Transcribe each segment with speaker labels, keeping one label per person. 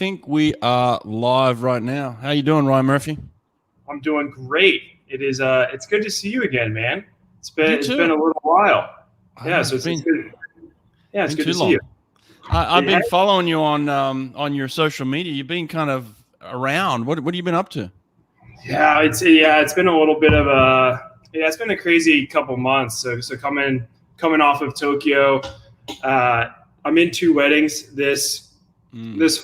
Speaker 1: think we are live right now. How you doing, Ryan Murphy?
Speaker 2: I'm doing great. It is it's good to see you again, man. It's been a little while. Yeah, so it's good. Yeah, it's good to see you.
Speaker 1: I've been following you on your social media. You've been kind of around. What have you been up to?
Speaker 2: Yeah, it's been a little bit of it's been a crazy couple months. So coming off of Tokyo, I'm in 2 weddings this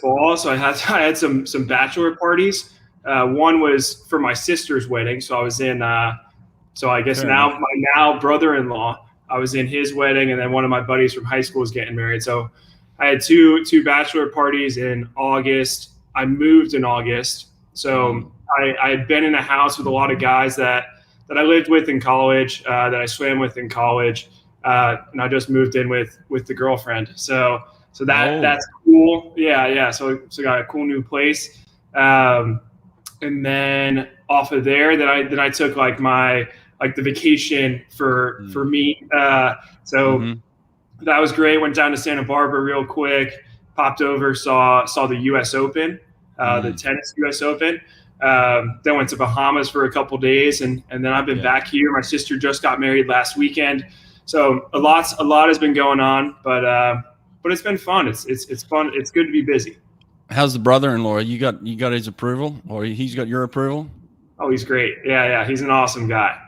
Speaker 2: fall. So I had some bachelor parties. One was for my sister's wedding, so I was in. So I guess my brother-in-law, I was in his wedding, and then one of my buddies from high school is getting married. So I had two bachelor parties in August. I moved in August, so I had been in a house with a lot of guys that I lived with in college, that I swam with in college, and I just moved in with the girlfriend. So that's cool. Yeah. So got a cool new place. And then off of there, then I took the vacation for me. That was great. Went down to Santa Barbara real quick, popped over, saw the U.S. Open, the tennis U.S. Open. Then went to Bahamas for a couple days, and then I've been back here. My sister just got married last weekend, so a lot has been going on, but it's been fun. It's fun. It's good to be busy.
Speaker 1: How's the brother-in-law? You got his approval, or he's got your approval?
Speaker 2: Oh, he's great. Yeah. He's an awesome guy.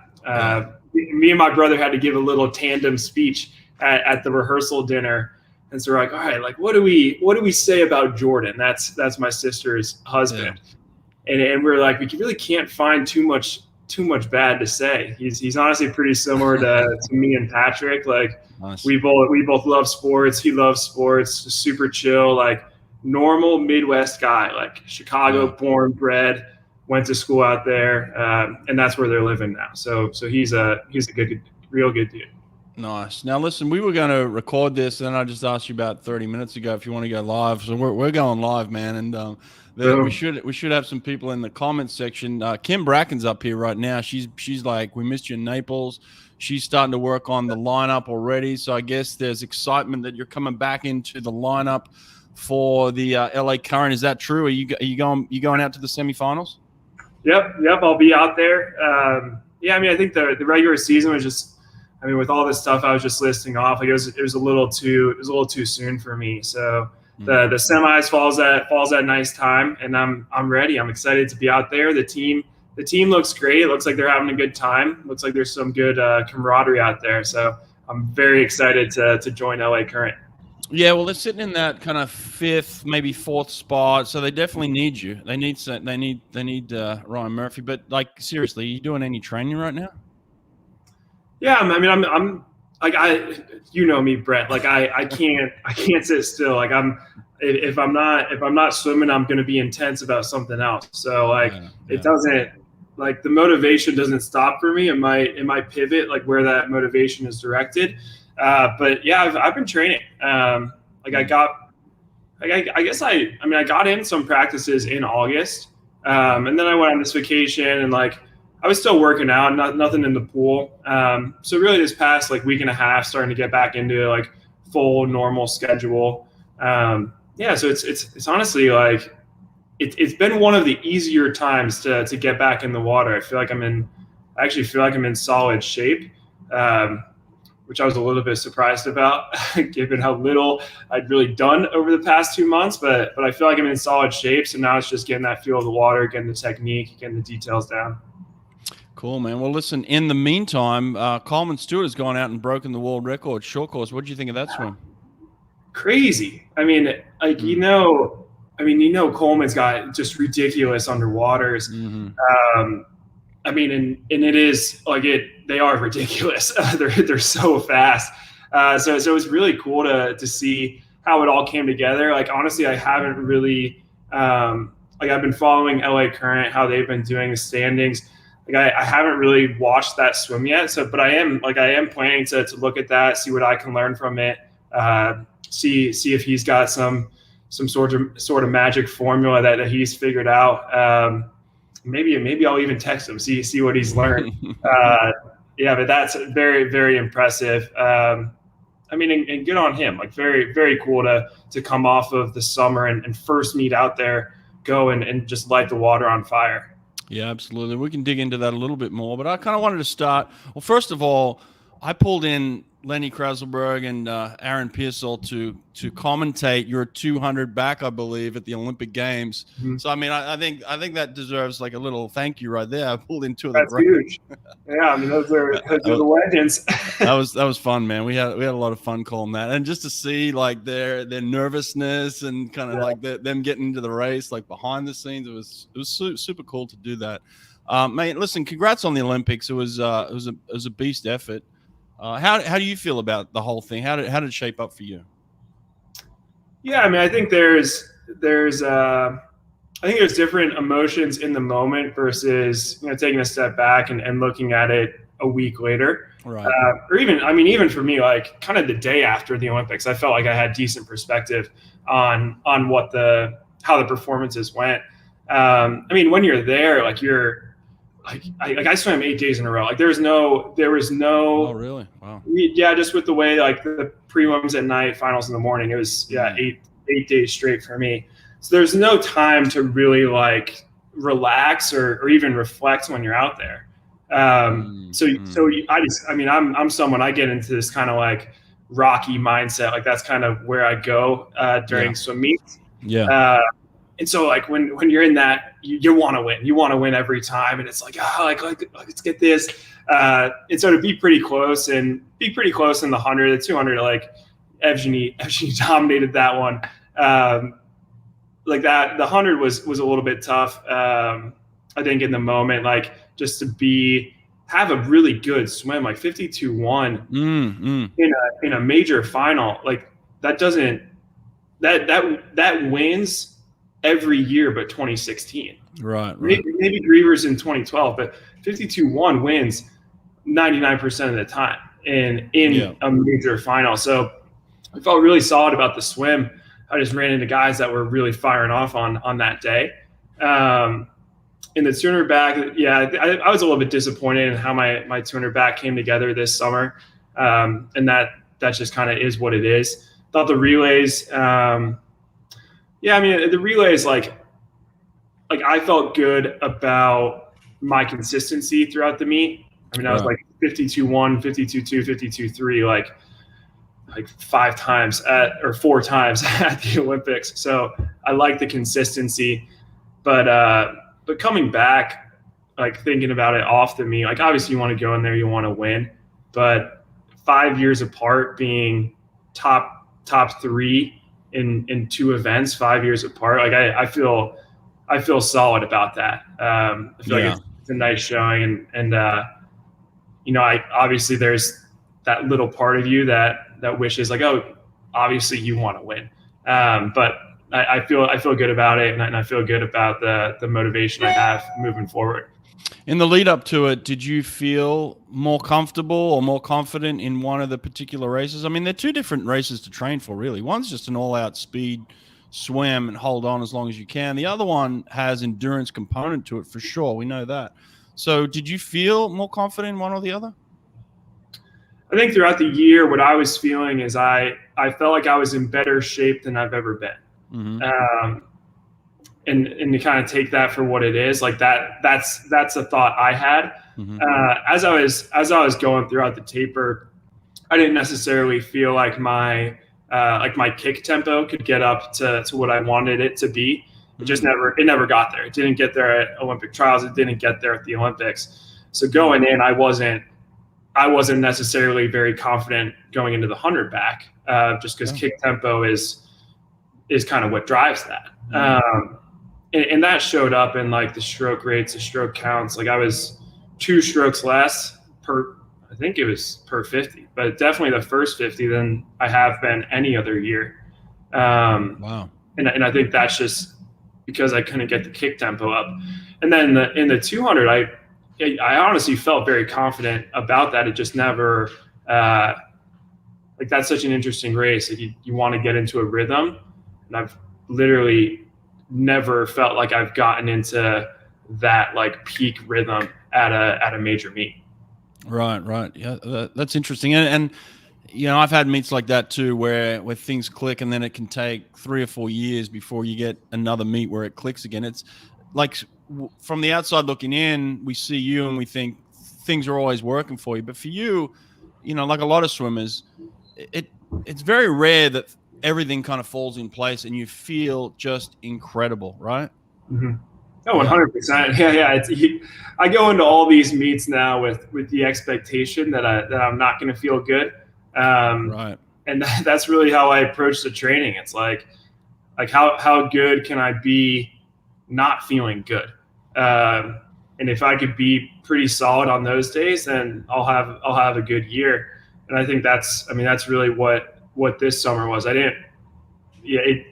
Speaker 2: Me and my brother had to give a little tandem speech at the rehearsal dinner, and so we're like, all right, like what do we say about Jordan? That's my sister's husband, and we're like, we really can't find too much bad to say. He's honestly pretty similar to me and Patrick. Like nice. we both love sports. He loves sports. Super chill, like normal Midwest guy, like Chicago born, bred, went to school out there, and that's where they're living now. So he's a real good dude.
Speaker 1: Nice. Now listen, we were going to record this, and then I just asked you about 30 minutes ago if you want to go live. So we're going live, man, and we should have some people in the comments section. Kim Bracken's up here right now. She's like, we missed you in Naples. She's starting to work on the lineup already. So I guess there's excitement that you're coming back into the lineup for the LA Current. Is that true? Are you going out to the semifinals?
Speaker 2: Yep. I'll be out there. I think the regular season was just, with all this stuff I was just listing off, like it was a little too soon for me. So the semis falls at nice time, and I'm ready. I'm excited to be out there. The team looks great. It looks like they're having a good time. Looks like there's some good camaraderie out there. So I'm very excited to join LA Current.
Speaker 1: Yeah, well, they're sitting in that kind of 5th, maybe 4th spot, so they definitely need you. They need Ryan Murphy. But like seriously, are you doing any training right now?
Speaker 2: Yeah, I'm like you know me, Brett. Like I can't sit still. Like if I'm not swimming, I'm going to be intense about something else. So it doesn't, like the motivation doesn't stop for me. It might pivot like where that motivation is directed. But yeah, I've been training. I got in some practices in August, and then I went on this vacation, and like I was still working out, nothing in the pool. So really this past like week and a half, starting to get back into like full normal schedule. So it's honestly like it's been one of the easier times to get back in the water. I actually feel like I'm in solid shape. Which I was a little bit surprised about, given how little I'd really done over the past 2 months. But I feel like I'm in solid shape. So now it's just getting that feel of the water, getting the technique, getting the details down.
Speaker 1: Cool, man. Well, listen, in the meantime, Coleman Stewart has gone out and broken the world record short course. What did you think of that swim?
Speaker 2: Crazy. Coleman's got just ridiculous underwaters. Mm-hmm. And it is like they are ridiculous. They're so fast. So it was really cool to see how it all came together. Like, honestly, I haven't really, I've been following LA Current, how they've been doing the standings. Like I haven't really watched that swim yet. But I am planning to look at that, see what I can learn from it. See if he's got some sort of magic formula that he's figured out. Maybe I'll even text him, see what he's learned. But that's very, very impressive. I mean, and good on him. Like very, very cool to come off of the summer and first meet out there, go and just light the water on fire.
Speaker 1: Yeah, absolutely. We can dig into that a little bit more, but I kind of wanted to start. Well, first of all, I pulled in Lenny Krasselberg and Aaron Pearsall to commentate your 200 back, I believe, at the Olympic Games.
Speaker 2: Mm-hmm.
Speaker 1: So I mean, I think that deserves like a little thank you right there. I pulled in two of
Speaker 2: That's huge. Yeah, I mean those are the legends.
Speaker 1: that was fun, man. We had a lot of fun calling that, and just to see like their nervousness and kind of like them getting into the race, like behind the scenes, it was super cool to do that. Mate, listen, congrats on the Olympics. It was a beast effort. How do you feel about the whole thing? How did it shape up for you?
Speaker 2: Yeah, I mean, I think there's different emotions in the moment versus taking a step back and looking at it a week later,
Speaker 1: right?
Speaker 2: Or even for me, like kind of the day after the Olympics, I felt like I had decent perspective on how the performances went. I mean, when you're there, like I swam 8 days in a row. Like there was no.
Speaker 1: Oh, really? Wow.
Speaker 2: Yeah, just with the way like the prelims at night, finals in the morning. It was 8 days straight for me. So there's no time to really like relax or even reflect when you're out there. I'm someone, I get into this kind of like Rocky mindset. Like that's kind of where I go during swim meets.
Speaker 1: Yeah.
Speaker 2: And so like when you're in that, you want to win. You want to win every time, and it's like let's get this. And so to be pretty close in the 100, the 200, like Evgeny dominated that one. Like that, the 100 was a little bit tough. I think in the moment, like just to have a really good swim, like 52.1 in a major final, like that wins every year but 2016.
Speaker 1: Right.
Speaker 2: Maybe Grievers in 2012, but 52.1 wins 99% of the time in a major final. So I felt really solid about the swim. I just ran into guys that were really firing off on that day. In the 200 back, I was a little bit disappointed in how my 200 back came together this summer. And that just kind of is what it is. Thought the relays, the relays, like I felt good about my consistency throughout the meet. I mean, I was like 52.1, 52.2, 52.3, like 4 times at the Olympics. So I like the consistency, but coming back, like thinking about it off the meet, like obviously you want to go in there, you want to win, but 5 years apart, being top 3 in 2 events, 5 years apart, like I feel solid about that. I feel like it's a nice showing, and I obviously there's that little part of you that wishes like, oh, obviously you want to win, but I feel good about it, and I feel good about the motivation I have moving forward.
Speaker 1: In the lead up to it, did you feel more comfortable or more confident in one of the particular races? I mean, they're 2 different races to train for, really. One's just an all-out speed swim and hold on as long as you can. The other one has endurance component to it for sure. We know that. So did you feel more confident in one or the other?
Speaker 2: I think throughout the year, what I was feeling is I felt like I was in better shape than I've ever been. Mm-hmm. And to kind of take that for what it is, like that's a thought I had. Mm-hmm. As I was going throughout the taper, I didn't necessarily feel like my kick tempo could get up to what I wanted it to be. It just never got there. It didn't get there at Olympic trials. It didn't get there at the Olympics. So going in, I wasn't necessarily very confident going into the 100 back, just because kick tempo is kind of what drives that. Mm-hmm. And that showed up in like the stroke rates, the stroke counts. Like I was 2 strokes less per 50, but definitely the first 50 than I have been any other year.
Speaker 1: Wow.
Speaker 2: And I think that's just because I couldn't get the kick tempo up. And then in the 200, I honestly felt very confident about that. It just never, like that's such an interesting race. Like you want to get into a rhythm, and I've literally never felt like I've gotten into that like peak rhythm at a major meet.
Speaker 1: Right. Yeah, that's interesting. And I've had meets like that too, where things click, and then it can take 3 or 4 years before you get another meet where it clicks again. It's like from the outside looking in, we see you and we think things are always working for you, but for you, like a lot of swimmers, it's very rare that everything kind of falls in place and you feel just incredible, right?
Speaker 2: Mm-hmm. Oh, 100%. Yeah. I go into all these meets now with the expectation that I'm not going to feel good.
Speaker 1: Right.
Speaker 2: And that's really how I approach the training. It's like how good can I be not feeling good? And if I could be pretty solid on those days, then I'll have a good year. And I think that's really what this summer was. It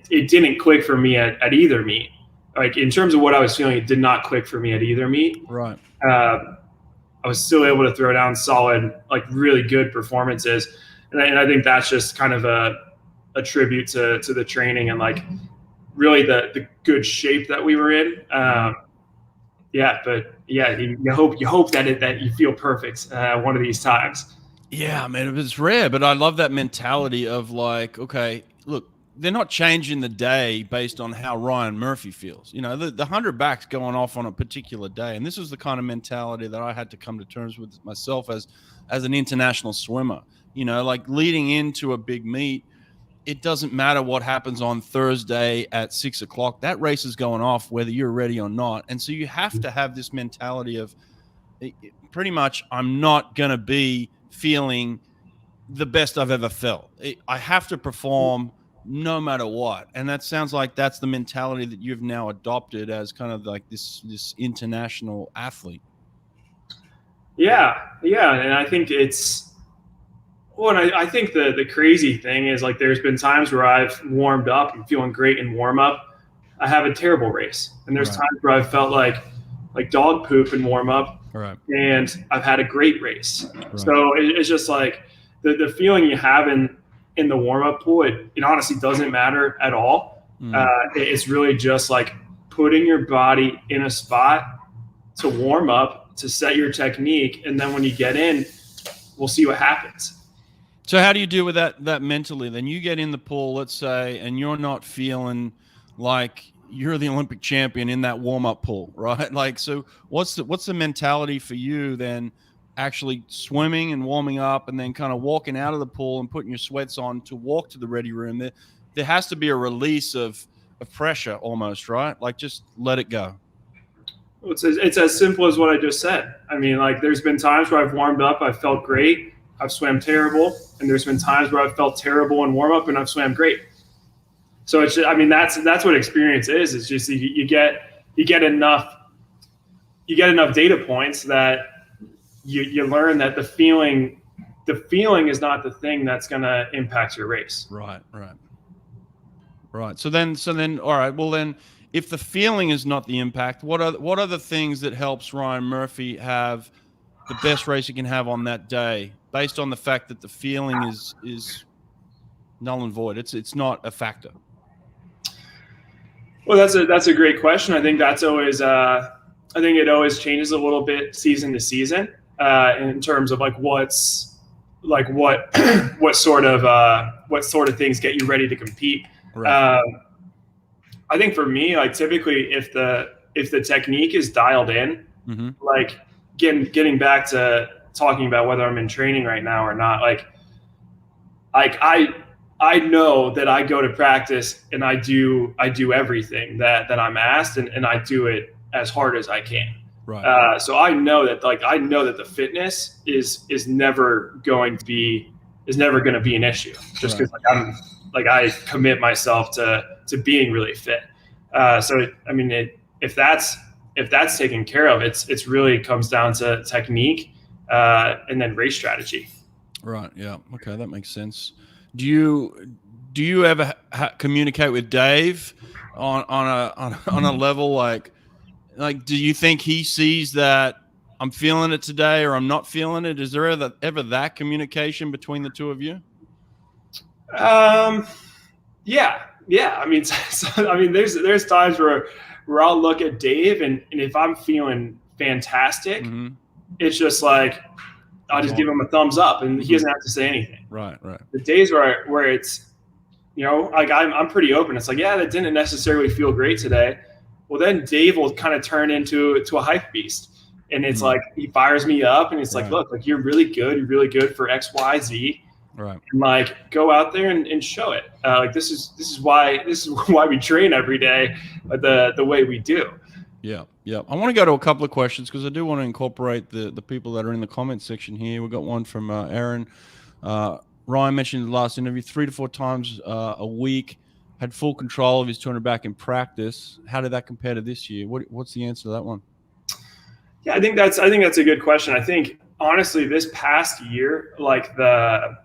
Speaker 2: didn't click for me at either meet. Like in terms of what I was feeling, it did not click for me at either meet.
Speaker 1: Right.
Speaker 2: I was still able to throw down solid, like really good performances. And I think that's just kind of a tribute to the training and like really the good shape that we were in. You hope that you feel perfect one of these times.
Speaker 1: Yeah, man, it's rare, but I love that mentality of like, okay, look, they're not changing the day based on how Ryan Murphy feels. The 100 backs going off on a particular day, and this is the kind of mentality that I had to come to terms with myself as an international swimmer. Like leading into a big meet, it doesn't matter what happens on Thursday at 6 o'clock. That race is going off whether you're ready or not, and so you have to have this mentality of pretty much I'm not going to be feeling the best I've ever felt. I have to perform no matter what. And that sounds like that's the mentality that you've now adopted as kind of like this international athlete.
Speaker 2: Yeah. And I think I think the crazy thing is like there's been times where I've warmed up and feeling great in warm up. I have a terrible race. And there's times where I've felt like dog poop in warm up.
Speaker 1: Right.
Speaker 2: And I've had a great race. Right. So it's just like the feeling you have in the warm-up pool, it honestly doesn't matter at all. It's really just like putting your body in a spot to warm up, to set your technique, and then when you get in, we'll see what happens.
Speaker 1: So how do you deal with that mentally? Then you get in the pool, let's say, and you're not feeling like you're the Olympic champion in that warm-up pool, right? Like, so what's the mentality for you then, actually swimming and warming up and then kind of walking out of the pool and putting your sweats on to walk to the ready room? There has to be a release of pressure almost, right? Like just let it go.
Speaker 2: It's as simple as what I just said. I mean, like there's been times where I've warmed up, I've felt great, I've swam terrible. And there's been times where I've felt terrible in warm up and I've swam great. So it's just, I mean, that's what experience is. It's just you get enough data points that you learn that the feeling is not the thing that's going to impact your race.
Speaker 1: Right. So then, all right. Well, then, if the feeling is not the impact, what are the things that helps Ryan Murphy have the best race he can have on that day, based on the fact that the feeling is null and void? It's not a factor.
Speaker 2: Well, that's a great question. I think that's always I think it always changes a little bit season to season. In terms of what sort of things get you ready to compete. Right. I think for me, like typically if the technique is dialed in, mm-hmm. like getting back to talking about whether I'm in training right now or not, like I know that I go to practice and I do everything that I'm asked and I do it as hard as I can. Right. So I know that the fitness is never going to be an issue, just because I commit myself to being really fit. So I mean, if that's taken care of, it's really comes down to technique and then race strategy. Right.
Speaker 1: Yeah. Okay, that makes sense. Do you ever communicate with Dave on a level like, do you think he sees that I'm feeling it today or I'm not feeling it? Is there ever that communication between the two of you?
Speaker 2: Yeah. I mean, there's times where I'll look at Dave and if I'm feeling fantastic, mm-hmm. it's just like I'll just give him a thumbs up, and he doesn't have to say anything.
Speaker 1: Right.
Speaker 2: The days where it's, like I'm pretty open. It's like, yeah, that didn't necessarily feel great today. Well, then Dave will kind of turn into a hype beast. And it's like, he fires me up, and it's like, look, like you're really good. You're really good for X, Y, Z.
Speaker 1: Right.
Speaker 2: And like, go out there and show it. Like this is why we train every day, the way we do.
Speaker 1: Yeah. I want to go to a couple of questions because I do want to incorporate the people that are in the comment section here. We've got one from Aaron. Ryan mentioned in the last interview 3 to 4 times a week, had full control of his 200 back in practice. How did that compare to this year? What's the answer to that one?
Speaker 2: Yeah, I think that's a good question. I think honestly, this past year, like the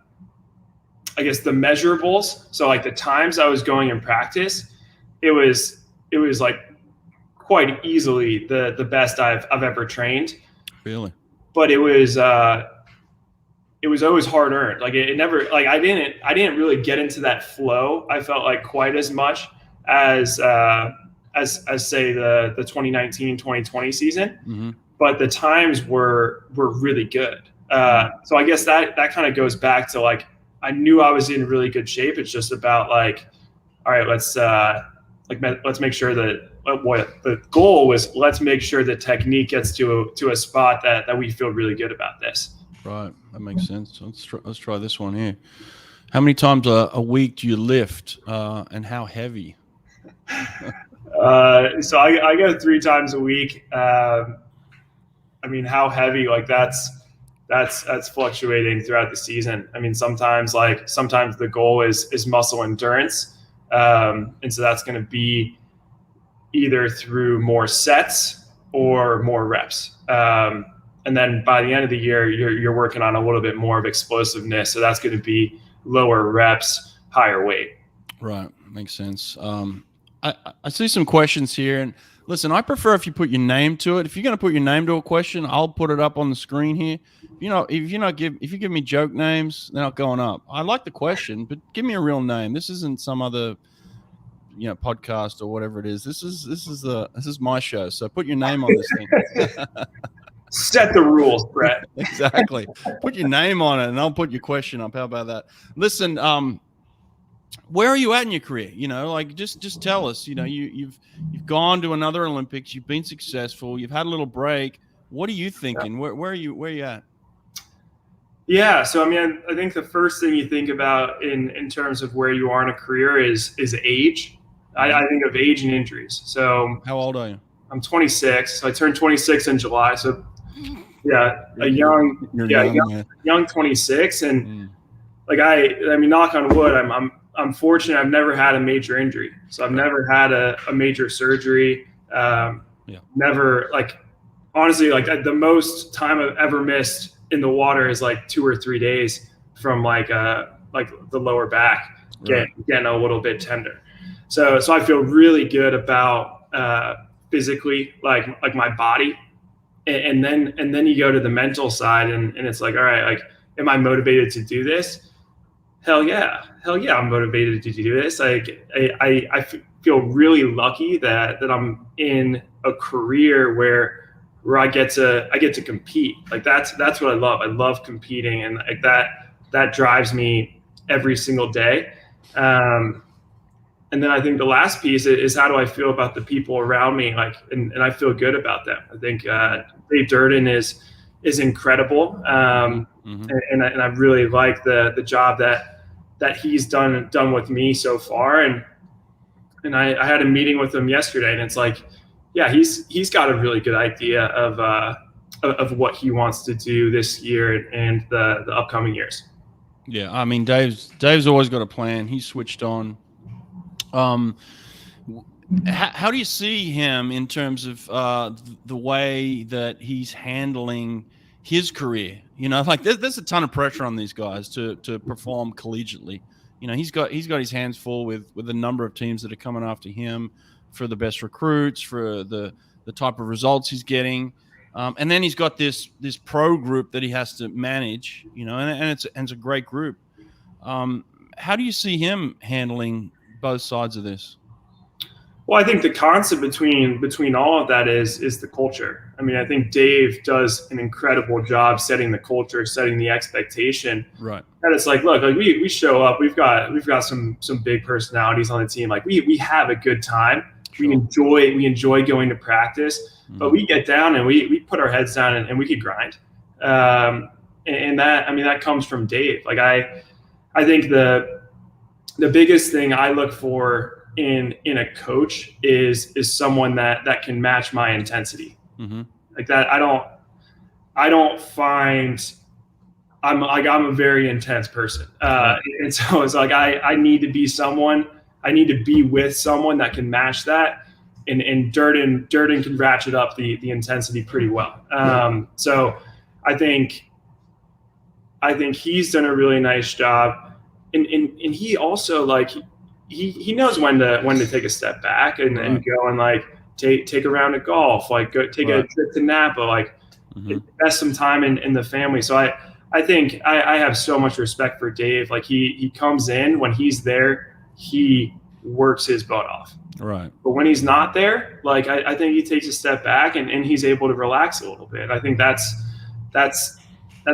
Speaker 2: measurables, so like the times I was going in practice, it was like quite easily the best I've ever trained.
Speaker 1: Really?
Speaker 2: But it was always hard earned. Like it never, like I didn't really get into that flow, I felt like, quite as much as say the 2019, 2020 season.
Speaker 1: Mm-hmm.
Speaker 2: But the times were really good. So I guess that kind of goes back to like, I knew I was in really good shape. It's just about like, all right, let's make sure that what the goal was, let's make sure the technique gets to a spot that we feel really good about this.
Speaker 1: Right. That makes sense. Let's try this one here. How many times a week do you lift, and how heavy?
Speaker 2: So I go 3 times a week. I mean, how heavy? Like that's fluctuating throughout the season. I mean, sometimes the goal is muscle endurance, and so that's going to be either through more sets or more reps. And then by the end of the year, you're working on a little bit more of explosiveness. So that's going to be lower reps, higher weight.
Speaker 1: Right. Makes sense. I see some questions here, and listen, I prefer if you put your name to it. If you're going to put your name to a question, I'll put it up on the screen here. If you give me joke names, they're not going up. I like the question, but give me a real name. This isn't some other, podcast or whatever it is. This is my show. So put your name on this thing.
Speaker 2: Set the rules, Brett.
Speaker 1: Exactly. Put your name on it, and I'll put your question up. How about that? Listen, where are you at in your career? Like just tell us. You've gone to another Olympics. You've been successful. You've had a little break. What are you thinking? Where are you at?
Speaker 2: Yeah. So I mean, I think the first thing you think about in terms of where you are in a career is age. I think of age and injuries. So
Speaker 1: how old are you?
Speaker 2: I'm 26. So I turned 26 in July. So yeah, young 26, and I mean, knock on wood, I'm fortunate. I've never had a major injury, so I've never had a major surgery. Never, like, honestly, like the most time I've ever missed in the water is like 2 or 3 days from like the lower back getting a little bit tender. So I feel really good about physically, like my body. And then you go to the mental side, and it's like, all right, like, am I motivated to do this? Hell yeah, I'm motivated to do this. Like I feel really lucky that I'm in a career where I get to compete. Like that's what I love. I love competing, and like that drives me every single day. And then I think the last piece is how do I feel about the people around me? Like, and I feel good about them. I think Dave Durden is incredible, and I really like the job that he's done with me so far. And I had a meeting with him yesterday, and it's like, yeah, he's got a really good idea of what he wants to do this year and the upcoming years.
Speaker 1: Yeah, I mean, Dave's always got a plan. He's switched on. How do you see him in terms of the way that he's handling his career? Like there's a ton of pressure on these guys to perform collegiately. He's got his hands full with a number of teams that are coming after him for the best recruits, for the type of results he's getting. And then he's got this pro group that he has to manage, and it's a great group. How do you see him handling both sides of this?
Speaker 2: Well, I think the concept between all of that is the culture. I mean, I think Dave does an incredible job setting the culture, setting the expectation.
Speaker 1: Right.
Speaker 2: And it's like, look, like we show up, we've got some big personalities on the team. Like we have a good time. Sure. We enjoy going to practice, but we get down and we put our heads down and we could grind. And that, I mean, that comes from Dave. Like I think the biggest thing I look for in a coach is someone that can match my intensity. Mm-hmm. Like that, I don't find I'm a very intense person. And so it's like, I need to be with someone that can match that. And Durden can ratchet up the intensity pretty well. So I think he's done a really nice job. And he also like, he knows when to take a step back and go and like take a round of golf, like go take a trip to Napa, like invest some time in the family. So I think I have so much respect for Dave. Like he comes in, when he's there, he works his butt off.
Speaker 1: Right.
Speaker 2: But when he's not there, like I think he takes a step back and he's able to relax a little bit. I think that's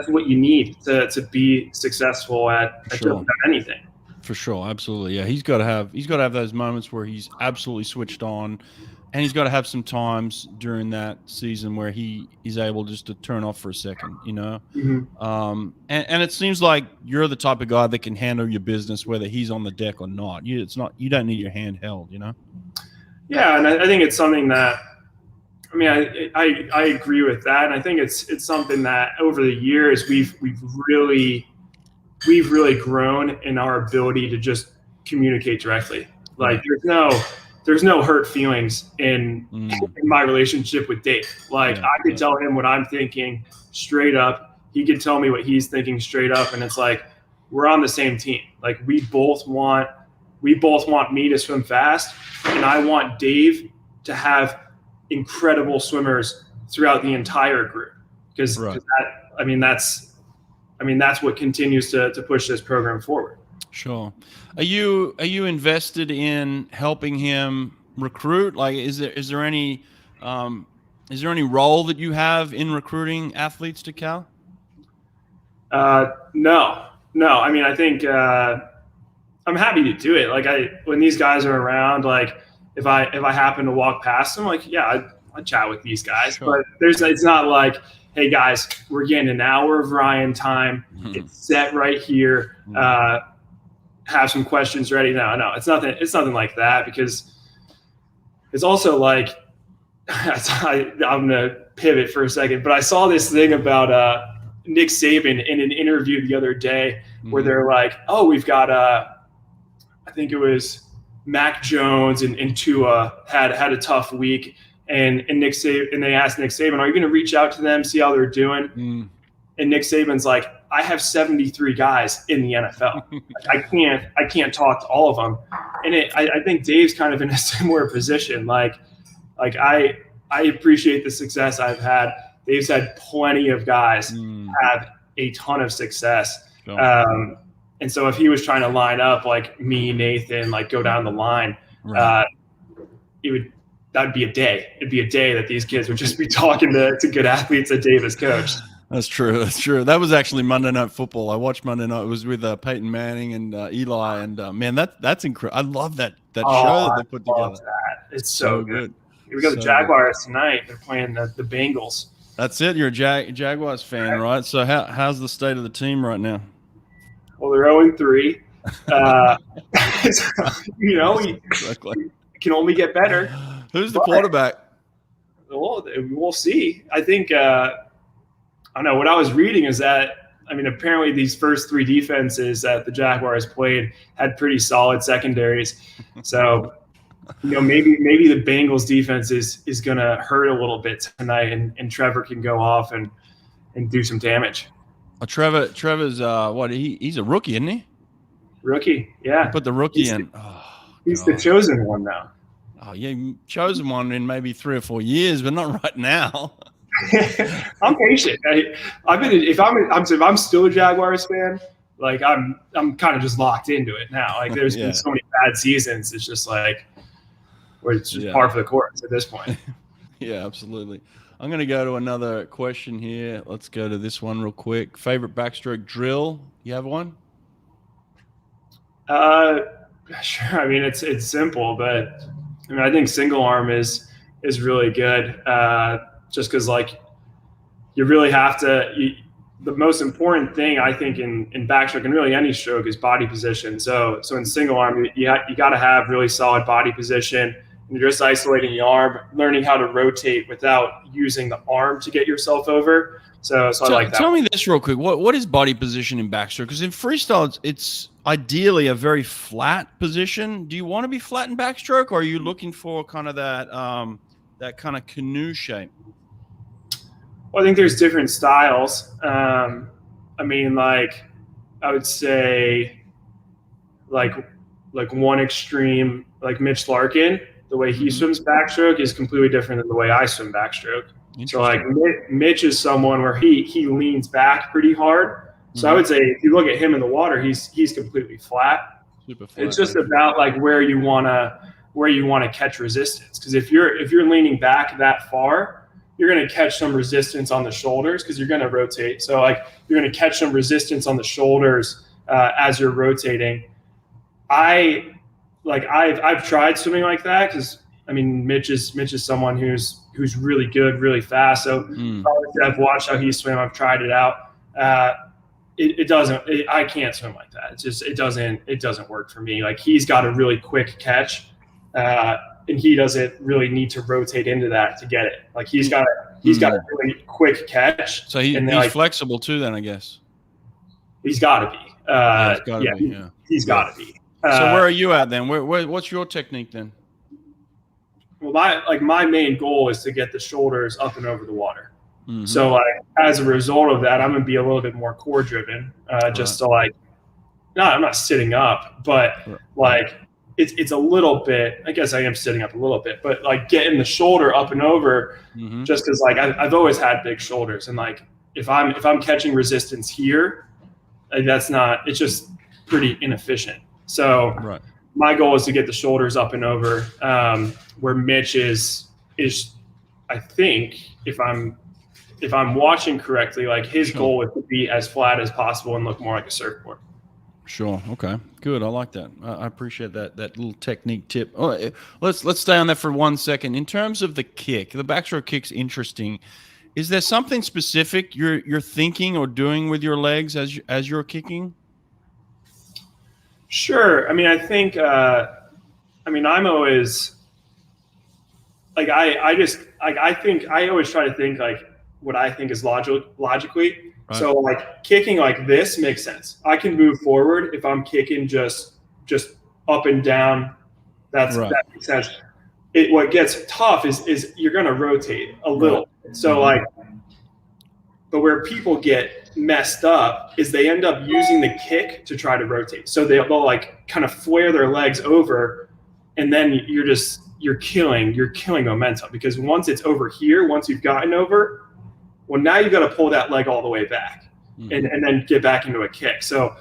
Speaker 2: what you need to be successful at just about anything.
Speaker 1: For sure, absolutely. Yeah, he's got to have those moments where he's absolutely switched on, and he's got to have some times during that season where he is able just to turn off for a second, you know. Mm-hmm. And it seems like you're the type of guy that can handle your business whether he's on the deck or not. You don't need your hand held, you know.
Speaker 2: Yeah, and I think it's something that, I mean, I agree with that, and I think it's something that over the years we've really grown in our ability to just communicate directly. Like there's no hurt feelings in my relationship with Dave. Like I could tell him what I'm thinking straight up. He could tell me what he's thinking straight up. And it's like, we're on the same team. Like we both want me to swim fast, and I want Dave to have incredible swimmers throughout the entire group. Because that's what continues to push this program forward.
Speaker 1: Sure. Are you invested in helping him recruit? Like, is there any role that you have in recruiting athletes to Cal?
Speaker 2: No. I mean, I think I'm happy to do it. Like when these guys are around, like if I happen to walk past them, like I chat with these guys. Sure. But it's not like, hey guys, we're getting an hour of Ryan time. It's set right here. Have some questions ready. No, it's nothing like that, because it's also like, I'm going to pivot for a second, but I saw this thing about Nick Saban in an interview the other day where they're like, oh, we've got I think it was Mac Jones and Tua had a tough week. And Nick Saban, and they asked Nick Saban, are you going to reach out to them, see how they're doing? And Nick Saban's like, I have 73 guys in the NFL. Like, I can't talk to all of them. And I think Dave's kind of in a similar position. Like I appreciate the success I've had. Dave's had plenty of guys have a ton of success. And so if he was trying to line up like me, Nathan, like go down the line, that'd be a day. It'd be a day that these kids would just be talking to good athletes that Dave has coached.
Speaker 1: That's true. That was actually Monday Night Football. I watched Monday Night. It was with Peyton Manning and Eli, and man, that's incredible. I love that show that they put together.
Speaker 2: That. It's so good. We got the Jaguars tonight. They're playing the Bengals.
Speaker 1: That's it. You're a Jaguars fan, right? So how's the state of the team right now?
Speaker 2: Well, they're 0-3. We can only get better.
Speaker 1: Who's the quarterback?
Speaker 2: Well, we'll see. I think I don't know. What I was reading is that, I mean, apparently these first three defenses that the Jaguars played had pretty solid secondaries. So, maybe the Bengals defense is going to hurt a little bit tonight, and Trevor can go off and do some damage.
Speaker 1: Trevor's he's a rookie, isn't he?
Speaker 2: Rookie, yeah.
Speaker 1: Put the rookie in.
Speaker 2: He's the chosen one now.
Speaker 1: Oh yeah, chosen one in maybe 3 or 4 years, but not right now.
Speaker 2: I'm patient. If I'm still a Jaguars fan, like I'm kind of just locked into it now. Like there's been so many bad seasons. It's just like which is par for the course at this point.
Speaker 1: Yeah, absolutely. I'm going to go to another question here. Let's go to this one real quick. Favorite backstroke drill? You have one?
Speaker 2: Sure. I mean, it's simple, but I mean, I think single arm is really good. Just because like you really have to. The most important thing I think in backstroke and really any stroke is body position. So in single arm, you got to have really solid body position. And you're just isolating the arm, learning how to rotate without using the arm to get yourself over. So I like that.
Speaker 1: Tell me this real quick. What is body position in backstroke? Because in freestyle, it's ideally a very flat position. Do you want to be flat in backstroke, or are you looking for kind of that kind of canoe shape?
Speaker 2: Well, I think there's different styles. I mean, like I would say, like one extreme, like Mitch Larkin, the way he swims backstroke is completely different than the way I swim backstroke. So like Mitch is someone where he leans back pretty hard. So I would say if you look at him in the water, he's completely flat. Super flat. It's just about like where you wanna catch resistance. Because if you're leaning back that far, you're gonna catch some resistance on the shoulders because you're gonna rotate. So like you're gonna catch some resistance on the shoulders as you're rotating. I've tried swimming like that because I mean Mitch is someone who's really good, really fast. So I've watched how he swim. I've tried it out. I can't swim like that. It's just it doesn't work for me. Like he's got a really quick catch, and he doesn't really need to rotate into that to get it. Like he's got a really quick catch.
Speaker 1: So he's flexible too. Then I guess
Speaker 2: he's got to be. He's got to be.
Speaker 1: So where are you at then? What's your technique then?
Speaker 2: Well, my main goal is to get the shoulders up and over the water. So like as a result of that, I'm gonna be a little bit more core driven. Just to like, I'm not sitting up, but like it's a little bit. I guess I am sitting up a little bit, but like getting the shoulder up and over, just because like I've always had big shoulders, and like if I'm catching resistance here, it's just pretty inefficient. So my goal is to get the shoulders up and over, where Mitch is I think if I'm watching correctly, like his goal is to be as flat as possible and look more like a surfboard.
Speaker 1: Sure. Okay. Good. I like that. I appreciate that little technique tip. Oh, let's stay on that for 1 second. In terms of the kick, the backstroke kick's interesting. Is there something specific you're thinking or doing with your legs as you're kicking?
Speaker 2: Sure. I mean, I think, I'm always like, I always try to think like what I think is logically. Right. So like kicking like this makes sense. I can move forward if I'm kicking just up and down. That makes sense. What gets tough is you're going to rotate a little. Right. So like, but where people get messed up is they end up using the kick to try to rotate. So they'll like kind of flare their legs over, and then you're killing momentum, because once it's over here, once you've gotten over, well, now you've got to pull that leg all the way back and then get back into a kick. So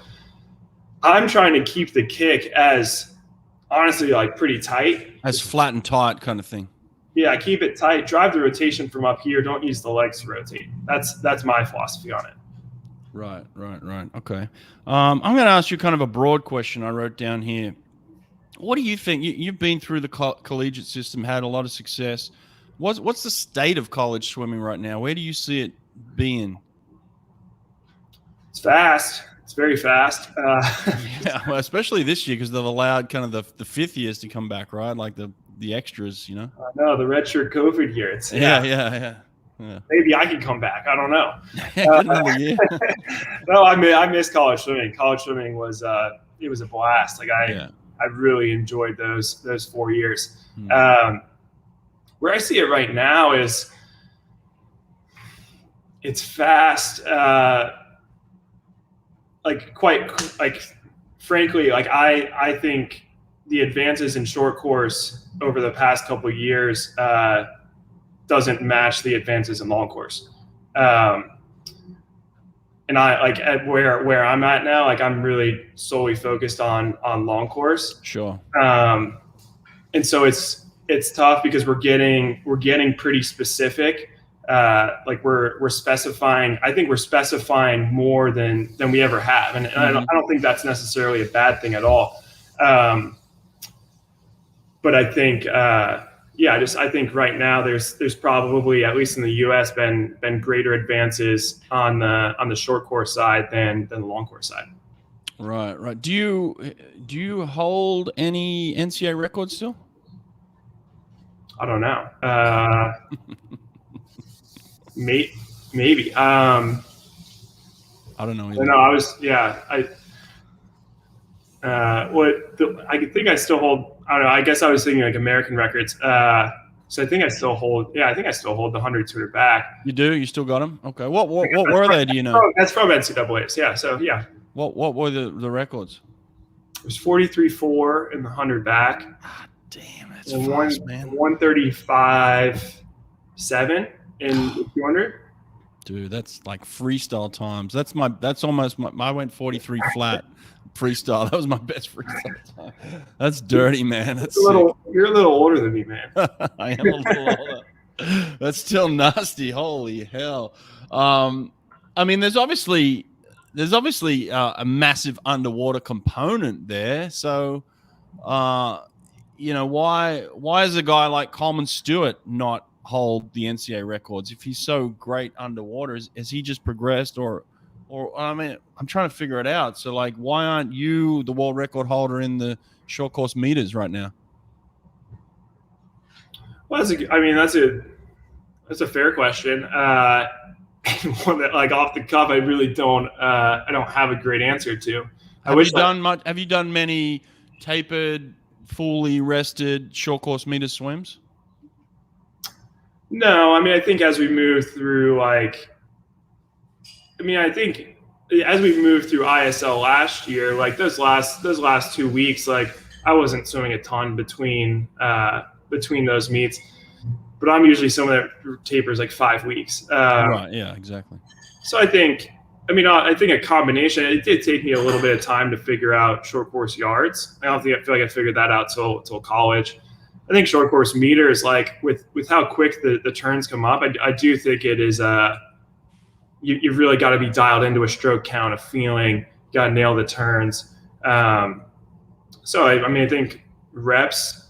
Speaker 2: I'm trying to keep the kick as honestly like pretty tight,
Speaker 1: as flat and taut kind of thing.
Speaker 2: Yeah, keep it tight. Drive the rotation from up here. Don't use the legs to rotate. That's my philosophy on it.
Speaker 1: Right. Okay. I'm going to ask you kind of a broad question I wrote down here. What do you think? You've been through the collegiate system, had a lot of success. What's the state of college swimming right now? Where do you see it being?
Speaker 2: It's fast. It's very fast.
Speaker 1: Yeah, well, especially this year because they've allowed kind of the fifth years to come back, right? Like the extras, you know.
Speaker 2: I know, the redshirt COVID year. It's
Speaker 1: yeah.
Speaker 2: Maybe I can come back. I don't know.
Speaker 1: Another year.
Speaker 2: No, I miss college swimming. College swimming was it was a blast. Like I really enjoyed those 4 years. Where I see it right now is it's fast. Frankly, I think the advances in short course over the past couple of years doesn't match the advances in long course. And I like at where I'm at now, like I'm really solely focused on long course.
Speaker 1: Sure.
Speaker 2: And so it's tough because we're getting pretty specific. Like we're specifying. I think we're specifying more than we ever have, and I don't think that's necessarily a bad thing at all. But I think, I think right now there's probably, at least in the U.S., been greater advances on the short course side than the long course side.
Speaker 1: Right. Do you hold any NCAA records still?
Speaker 2: I don't know. Maybe. I
Speaker 1: don't know either.
Speaker 2: No, I think I still hold. I don't know. I guess I was thinking like American records. So I think I still hold. Yeah, I think I still hold the 100-200 back.
Speaker 1: You do? You still got them? Okay. What were they? Do you know?
Speaker 2: That's from NCAA's. Yeah. So yeah.
Speaker 1: What were the records?
Speaker 2: It was 43.4 in the 100 back.
Speaker 1: Ah, damn, that's fast, man.
Speaker 2: 135.7 in 200.
Speaker 1: Dude, that's like freestyle times. That's almost my. I went 43 flat freestyle. That was my best freestyle time. That's dirty, man. That's
Speaker 2: you're a little older than me, man.
Speaker 1: I am a little older. That's still nasty. Holy hell. I mean, there's obviously a massive underwater component there. So, why is a guy like Coleman Stewart not hold the NCAA records if he's so great underwater? Has he just progressed, or I mean, I'm trying to figure it out. So, like, why aren't you the world record holder in the short course meters right now?
Speaker 2: Well, that's a fair question. One that, like, off the cuff, I really don't have a great answer to.
Speaker 1: Have you done many tapered, fully rested short course meter swims?
Speaker 2: No, I mean, I think as we move through, I think as we moved through ISL last year, like those last 2 weeks, like I wasn't swimming a ton between those meets. But I'm usually someone that tapers like 5 weeks.
Speaker 1: Right. Yeah. Exactly.
Speaker 2: So I think a combination. It did take me a little bit of time to figure out short course yards. I feel like I figured that out till college. I think short course meters, like with how quick the turns come up, I do think it is. You've really got to be dialed into a stroke count, a feeling. Got to nail the turns. So I think reps.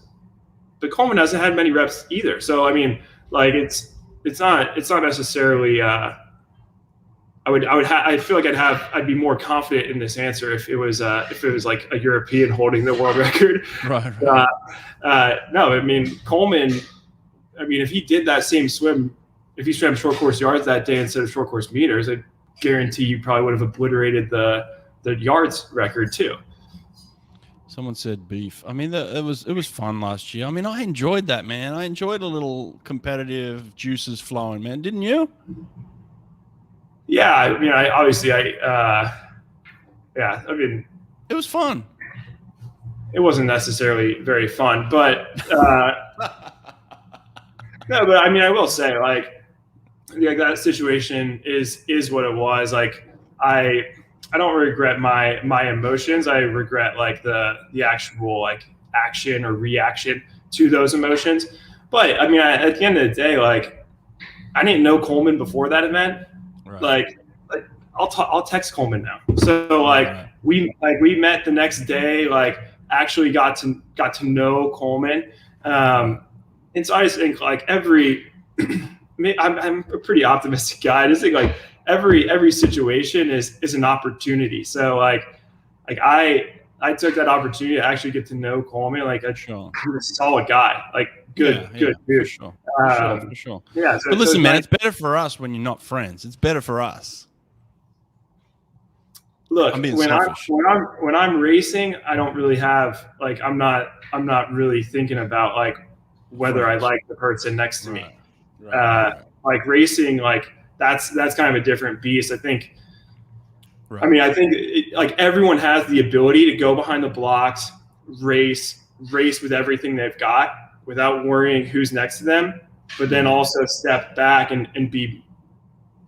Speaker 2: But Coleman hasn't had many reps either. So I mean, like it's not necessarily. I feel like I'd be more confident in this answer if it was like a European holding the world record.
Speaker 1: Right.
Speaker 2: No, I mean Coleman. I mean, if he did that same swim, if he swam short course yards that day instead of short course meters, I guarantee you probably would have obliterated the yards record too.
Speaker 1: Someone said beef. I mean, it was fun last year. I mean, I enjoyed that, man. I enjoyed a little competitive juices flowing, man. Didn't you?
Speaker 2: Yeah, I mean, it
Speaker 1: was fun.
Speaker 2: It wasn't necessarily very fun, but no, but I mean, I will say, like that situation is what it was. Like I don't regret my emotions. I regret like the actual like action or reaction to those emotions. But I mean, at the end of the day, like I didn't know Coleman before that event. Right. Like I'll text Coleman now. So like right. we met the next day. Like actually got to know Coleman. And so I just think like I'm a pretty optimistic guy. I just think like every situation is an opportunity. So like I took that opportunity to actually get to know Coleman. Like he's a solid guy. Like good dude.
Speaker 1: For sure.
Speaker 2: Yeah.
Speaker 1: But listen, man, it's better for us when you're not friends. It's better for us.
Speaker 2: Look, when I'm racing, I don't really have like I'm not really thinking about like whether I like the person next to me. Right. Like racing, like that's kind of a different beast. I think. Right. I mean, I think like everyone has the ability to go behind the blocks, race with everything they've got without worrying who's next to them, but then also step back and be.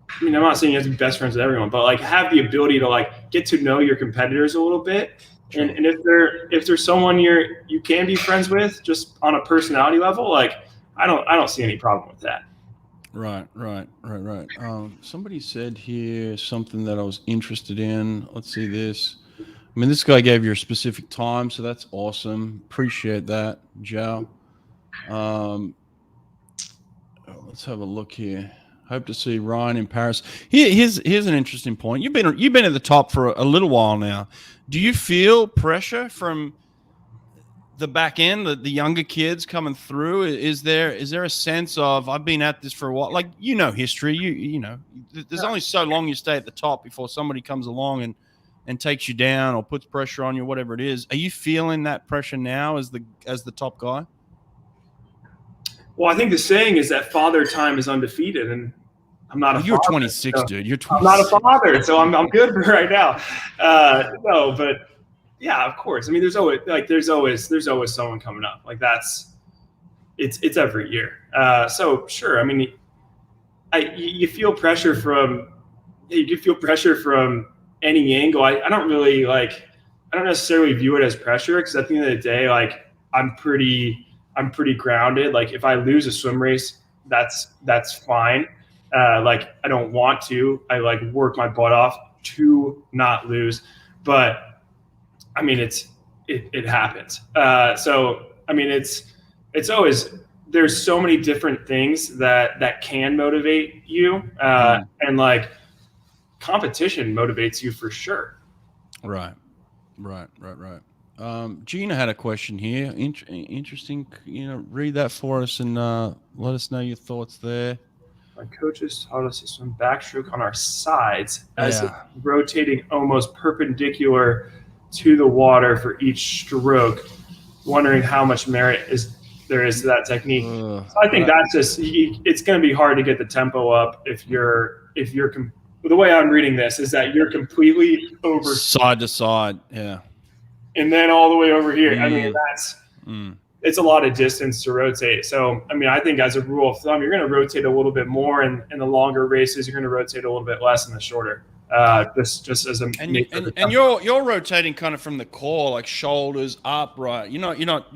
Speaker 2: I mean, I'm not saying you have to be best friends with everyone, but like have the ability to like get to know your competitors a little bit
Speaker 1: Sure.
Speaker 2: And if there's someone you can be friends with just on a personality level, like I don't see any problem with that.
Speaker 1: Right. Somebody said here something that I was interested in. Let's see this. I mean, this guy gave you a specific time, so that's awesome. Appreciate that, Joe. Let's have a look here. Hope to see Ryan in Paris. Here's an interesting point. You've been at the top for a little while now. Do you feel pressure from the back end, the younger kids coming through? Is there a sense of, I've been at this for a while, like, history, you know, there's only so long you stay at the top before somebody comes along and takes you down or puts pressure on you, whatever it is. Are you feeling that pressure now as the top guy?
Speaker 2: Well, I think the saying is that father time is undefeated, and I'm not a father.
Speaker 1: You're 26, so dude. You're 26.
Speaker 2: I'm not a father, so I'm good for right now. No, but yeah, of course. I mean, there's always someone coming up. Like it's every year. So sure. I mean, you feel pressure from any angle. I don't necessarily view it as pressure, because at the end of the day, like I'm pretty grounded. Like if I lose a swim race, that's fine. Like I don't want to. I like work my butt off to not lose, but I mean it happens. So I mean it's always, there's so many different things that can motivate you, and like competition motivates you for sure.
Speaker 1: Right. Gina had a question here. Interesting. Read that for us and let us know your thoughts there.
Speaker 2: My coaches taught us to swim backstroke on our sides as rotating almost perpendicular to the water for each stroke, wondering how much merit there is to that technique. So I think that's just, it's going to be hard to get the tempo up if you're the way I'm reading this is that you're completely over
Speaker 1: side to side. Yeah.
Speaker 2: And then all the way over here. I mean, it's a lot of distance to rotate. So, I mean, I think as a rule of thumb, you're going to rotate a little bit more in the longer races. You're going to rotate a little bit less in the shorter. Just as a
Speaker 1: and you're rotating kind of from the core, like shoulders up, right? You're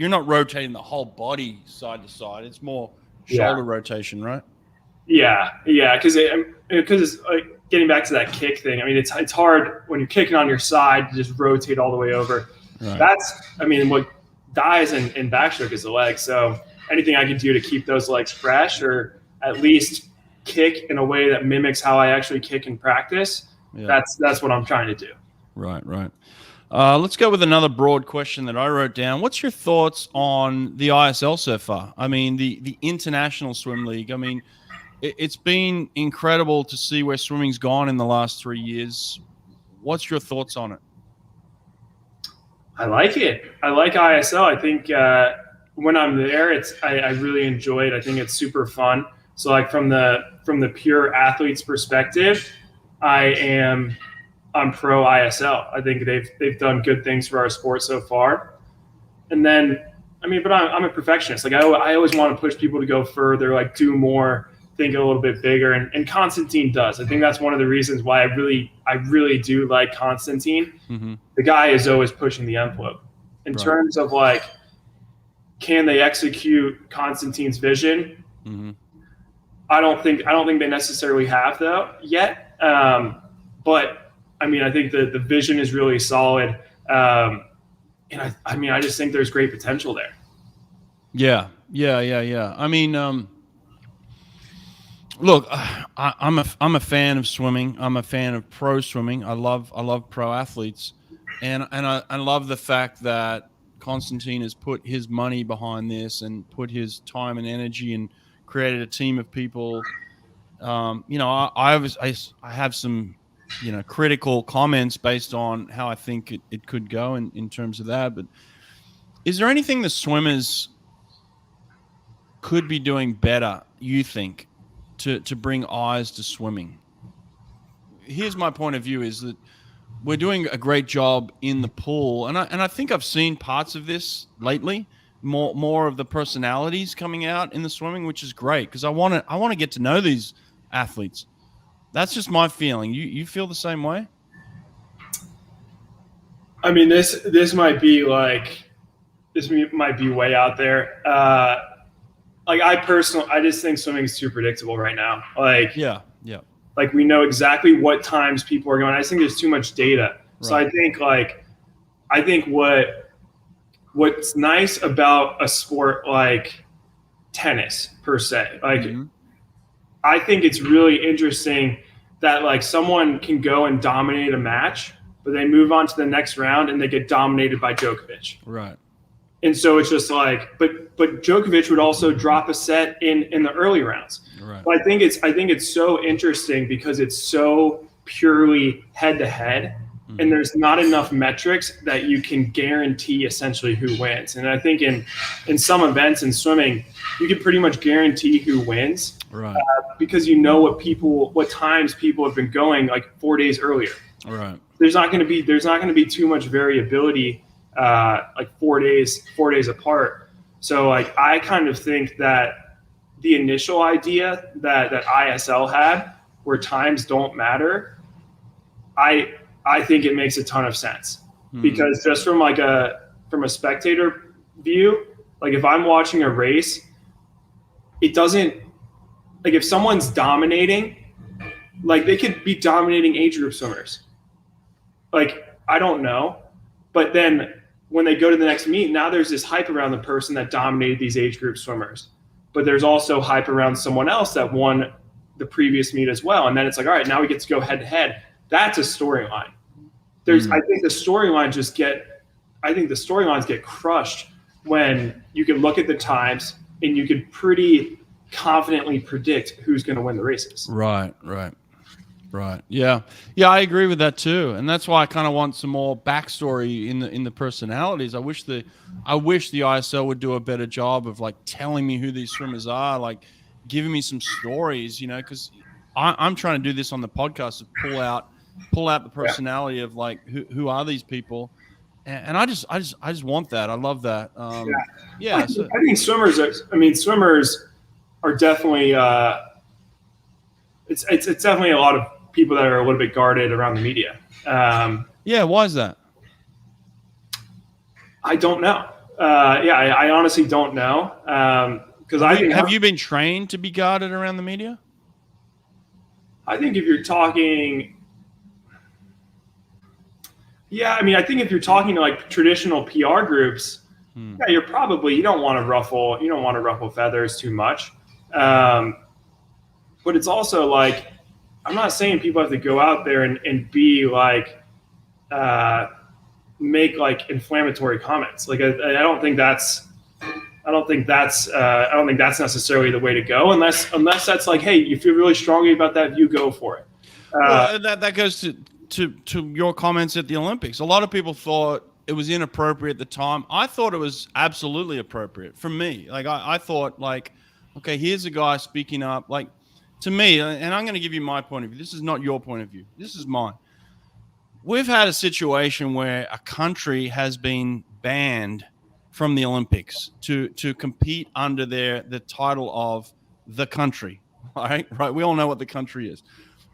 Speaker 1: not rotating the whole body side to side. It's more shoulder rotation, right?
Speaker 2: Yeah, because it's like getting back to that kick thing. I mean, it's hard when you're kicking on your side to just rotate all the way over. Right. What dies in backstroke is the legs. So anything I can do to keep those legs fresh, or at least kick in a way that mimics how I actually kick in practice, that's what I'm trying to do.
Speaker 1: Right. Let's go with another broad question that I wrote down. What's your thoughts on the ISL so far? I mean, the International Swim League. I mean, it's been incredible to see where swimming's gone in the last 3 years. What's your thoughts on it?
Speaker 2: I like it. I like ISL. I think when I'm there, I really enjoy it. I think it's super fun. So like from the pure athlete's perspective, I'm pro ISL. I think they've done good things for our sport so far. And then but I'm a perfectionist. Like I always want to push people to go further, like do more, think a little bit bigger, and Constantine does. I think that's one of the reasons why I really do like Constantine. Mm-hmm. The guy is always pushing the envelope in terms of like, can they execute Constantine's vision? Mm-hmm. I don't think they necessarily have though yet. But I mean, I think the vision is really solid. And I just think there's great potential there. Yeah.
Speaker 1: I mean, look, I'm a fan of swimming. I'm a fan of pro swimming. I love pro athletes, and I love the fact that Constantine has put his money behind this and put his time and energy and created a team of people. I have some critical comments based on how I think it could go in terms of that. But is there anything the swimmers could be doing better, you think, to bring eyes to swimming? Here's my point of view: is that we're doing a great job in the pool, and I think I've seen parts of this lately. More of the personalities coming out in the swimming, which is great, because I want to get to know these athletes. That's just my feeling. You feel the same way?
Speaker 2: I mean, this might be like, this might be way out there. Like I just think swimming is too predictable right now. Like,
Speaker 1: yeah.
Speaker 2: Like we know exactly what times people are going. I just think there's too much data. Right. So I think what's nice about a sport like tennis per se, like I think it's really interesting that like someone can go and dominate a match, but they move on to the next round and they get dominated by Djokovic.
Speaker 1: Right.
Speaker 2: And so it's just like, but Djokovic would also drop a set in the early rounds.
Speaker 1: Right.
Speaker 2: But I think it's so interesting because it's so purely head to head, and there's not enough metrics that you can guarantee essentially who wins. And I think in some events in swimming, you can pretty much guarantee who wins,
Speaker 1: right?
Speaker 2: Because you know what times people have been going like 4 days earlier.
Speaker 1: Right.
Speaker 2: There's not going to be too much variability. Like 4 days apart. So like I kind of think that the initial idea that ISL had, where times don't matter, I think it makes a ton of sense because just from a spectator view, like if I'm watching a race, it doesn't, like if someone's dominating, like they could be dominating age group swimmers. Like I don't know, but then when they go to the next meet, now there's this hype around the person that dominated these age group swimmers. But there's also hype around someone else that won the previous meet as well. And then it's like, all right, now we get to go head to head. That's a storyline. I think the storylines get crushed when you can look at the times and you can pretty confidently predict who's going to win the races. Right.
Speaker 1: Yeah, I agree with that too, and that's why I kind of want some more backstory in the personalities. I wish the ISL would do a better job of like telling me who these swimmers are, like giving me some stories, because I'm trying to do this on the podcast to pull out the personality of like who are these people, and I just want that. I love that. I
Speaker 2: think swimmers are definitely. It's definitely a lot of people that are a little bit guarded around the media.
Speaker 1: Why is that?
Speaker 2: I don't know. I honestly don't know. Because
Speaker 1: have you been trained to be guarded around the media?
Speaker 2: I think if you're talking, I think if you're talking to like traditional PR groups, you don't want to ruffle feathers too much. But it's also like, I'm not saying people have to go out there and be like, make like inflammatory comments. Like, I don't think that's necessarily the way to go unless that's like, hey, you feel really strongly about that view, go for it.
Speaker 1: That goes to your comments at the Olympics. A lot of people thought it was inappropriate at the time. I thought it was absolutely appropriate for me. Like I thought like, okay, here's a guy speaking up, like, to me, and I'm going to give you my point of view. This is not your point of view. This is mine. We've had a situation where a country has been banned from the Olympics to compete under the title of the country, right? We all know what the country is.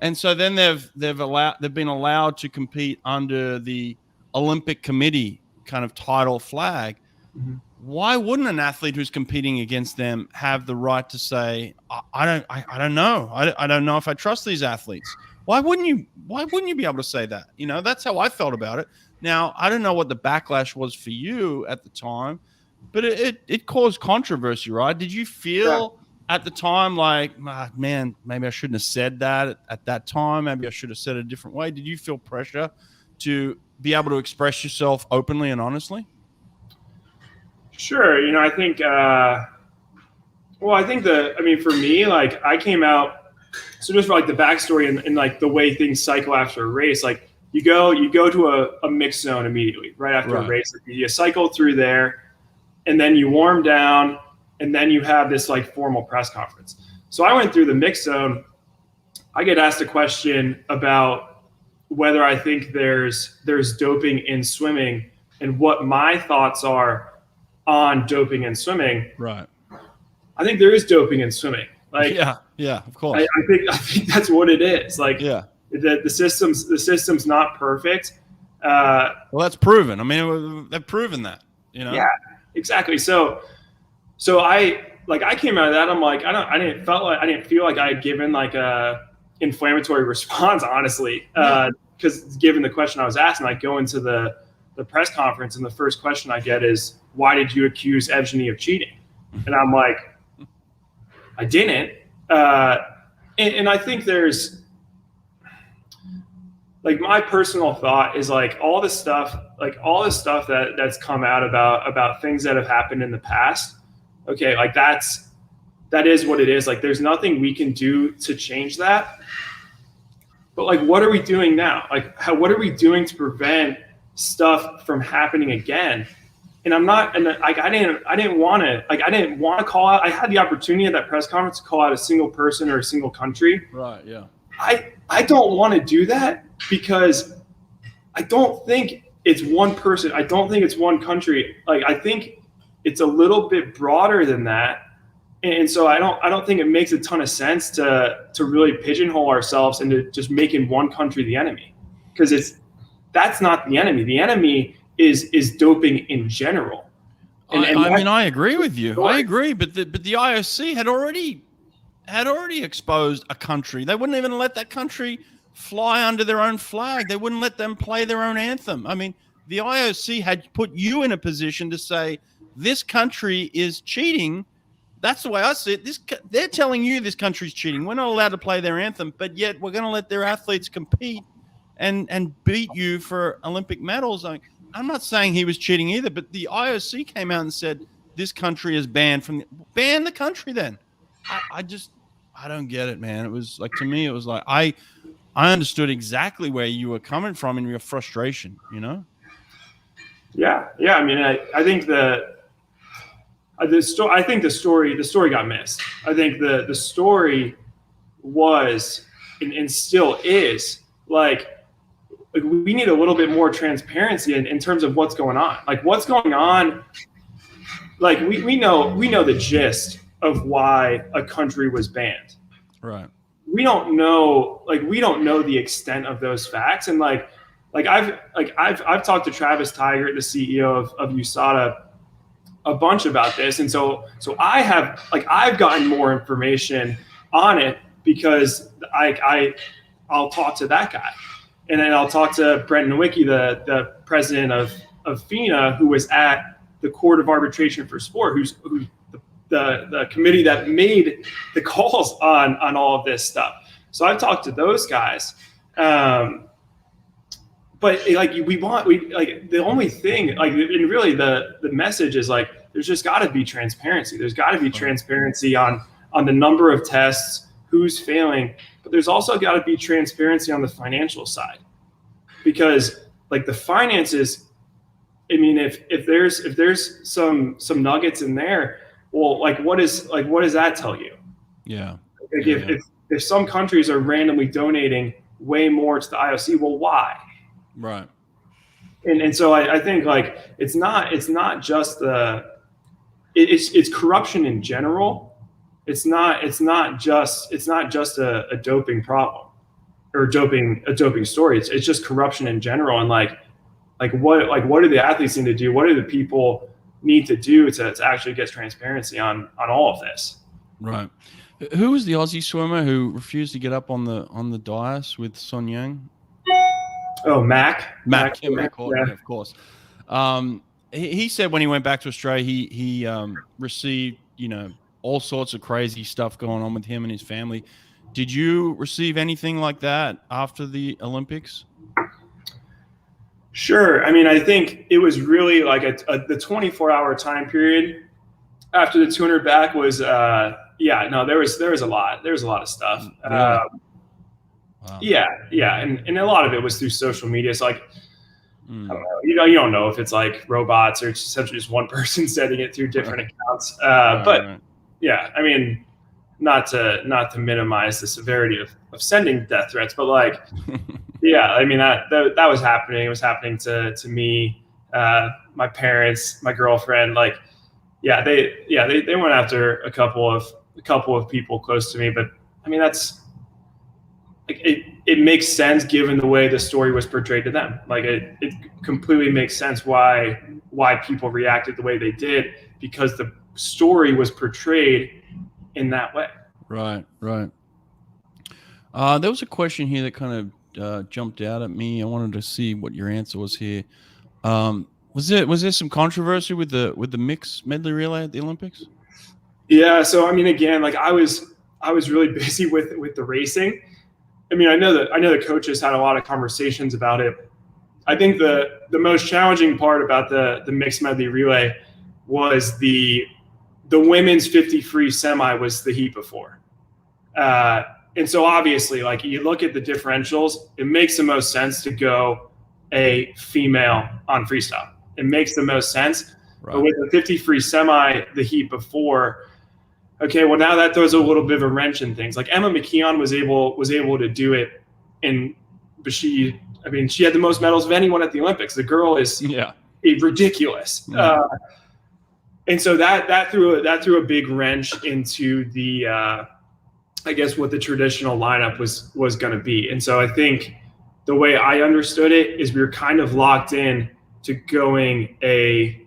Speaker 1: And so then they've been allowed to compete under the Olympic Committee kind of title flag. Mm-hmm. Why wouldn't an athlete who's competing against them have the right to say, I don't know. I don't know if I trust these athletes. Why wouldn't you be able to say that? That's how I felt about it. Now, I don't know what the backlash was for you at the time, but it caused controversy, right? Did you feel at the time like, man, maybe I shouldn't have said that at that time. Maybe I should have said it a different way. Did you feel pressure to be able to express yourself openly and honestly?
Speaker 2: Sure. I think, for me, like I came out, so just for like the backstory and like the way things cycle after a race, like you go to a mixed zone immediately right after a race. Like you cycle through there and then you warm down and then you have this like formal press conference. So I went through the mixed zone. I get asked a question about whether I think there's doping in swimming and what my thoughts are on doping in swimming.
Speaker 1: Right.
Speaker 2: I think there is doping in swimming. Like,
Speaker 1: yeah, of course.
Speaker 2: I think that's what it is. Like, the system's not perfect,
Speaker 1: Well, that's proven. I mean, they've proven that, you know?
Speaker 2: Yeah, exactly. So I came out of that. I'm like, I didn't feel like I had given like a inflammatory response, honestly. Because given the question I was asking, I go into the press conference and the first question I get is, why did you accuse Evgeny of cheating? And I'm like, I didn't. And I think there's, like, my personal thought is like all this stuff that's come out about things that have happened in the past. Okay, like that is what it is. Like, there's nothing we can do to change that. But like, what are we doing now? Like, what are we doing to prevent stuff from happening again? And I didn't want to call out. I had the opportunity at that press conference to call out a single person or a single country.
Speaker 1: Right. Yeah.
Speaker 2: I don't want to do that because I don't think it's one person. I don't think it's one country. Like, I think it's a little bit broader than that. And so I don't think it makes a ton of sense to really pigeonhole ourselves into just making one country the enemy, because that's not the enemy. The enemy is doping in general.
Speaker 1: I agree with you. I agree, but the IOC had already exposed a country. They wouldn't even let that country fly under their own flag. They wouldn't let them play their own anthem. I mean, the IOC had put you in a position to say this country is cheating. That's the way I see it. They're telling you this country's cheating. We're not allowed to play their anthem, but yet we're going to let their athletes compete and beat you for Olympic medals. I'm not saying he was cheating either, but the IOC came out and said this country is banned ban the country. Then I don't get it, man. It was like, to me, it was like I understood exactly where you were coming from in your frustration. You know?
Speaker 2: Yeah. I mean, I think the story got missed. I think the story was and still is like we need a little bit more transparency in terms of what's going on. Like, what's going on? Like, we know the gist of why a country was banned.
Speaker 1: Right.
Speaker 2: We don't know the extent of those facts. And I've talked to Travis Tigert, the CEO of USADA, a bunch about this. And so I've gotten more information on it because I'll talk to that guy. And then I'll talk to Brent Nowicki, the president of FINA, who was at the Court of Arbitration for Sport, who's the committee that made the calls on all of this stuff. So I've talked to those guys. But the only thing, like, and really the message is like, there's just got to be transparency. There's got to be transparency on the number of tests, who's failing, but there's also got to be transparency on the financial side, because like the finances, I mean, if there's some nuggets in there, well, what does that tell you?
Speaker 1: Yeah.
Speaker 2: Like if some countries are randomly donating way more to the IOC, well, why?
Speaker 1: Right.
Speaker 2: And so I think like it's not just it's corruption in general. It's not just a doping problem or a doping story. It's just corruption in general. And like what do the athletes need to do? What do the people need to do to actually get transparency on all of this?
Speaker 1: Right. Who was the Aussie swimmer who refused to get up on the dais with Son Yang?
Speaker 2: Oh, Mac
Speaker 1: Hawke, yeah, of course. He said when he went back to Australia, he received, all sorts of crazy stuff going on with him and his family. Did you receive anything like that after the Olympics?
Speaker 2: Sure. I mean, I think it was really like the 24-hour time period after the 200 back was, there was a lot. There was a lot of stuff.
Speaker 1: Really? Wow.
Speaker 2: Yeah. And a lot of it was through social media. So like, I don't know, you don't know if it's like robots or it's essentially just one person setting it through different accounts. Right. Yeah, I mean, not to minimize the severity of sending death threats, but like, yeah, I mean, that was happening. It was happening to me, my parents, my girlfriend. Like, yeah, they went after a couple of people close to me. But I mean, that's like it makes sense given the way the story was portrayed to them. Like it completely makes sense why people reacted the way they did, because the story was portrayed in that way.
Speaker 1: Right. There was a question here that kind of jumped out at me. I wanted to see what your answer was here. Was there some controversy with the mixed medley relay at the Olympics?
Speaker 2: Yeah. So I mean, again, like I was really busy with the racing. I mean, I know the coaches had a lot of conversations about it. I think the most challenging part about the mixed medley relay was the women's 50 free semi was the heat before. And so obviously, like you look at the differentials, it makes the most sense to go a female on freestyle. It makes the most sense. Right. But with the 50 free semi, the heat before, okay, well now that throws a little bit of a wrench in things. Like Emma McKeon was able to do it, but she had the most medals of anyone at the Olympics. The girl is ridiculous. Yeah. And so that threw a big wrench into the I guess what the traditional lineup was going to be. And so I think the way I understood it is we were kind of locked in to going a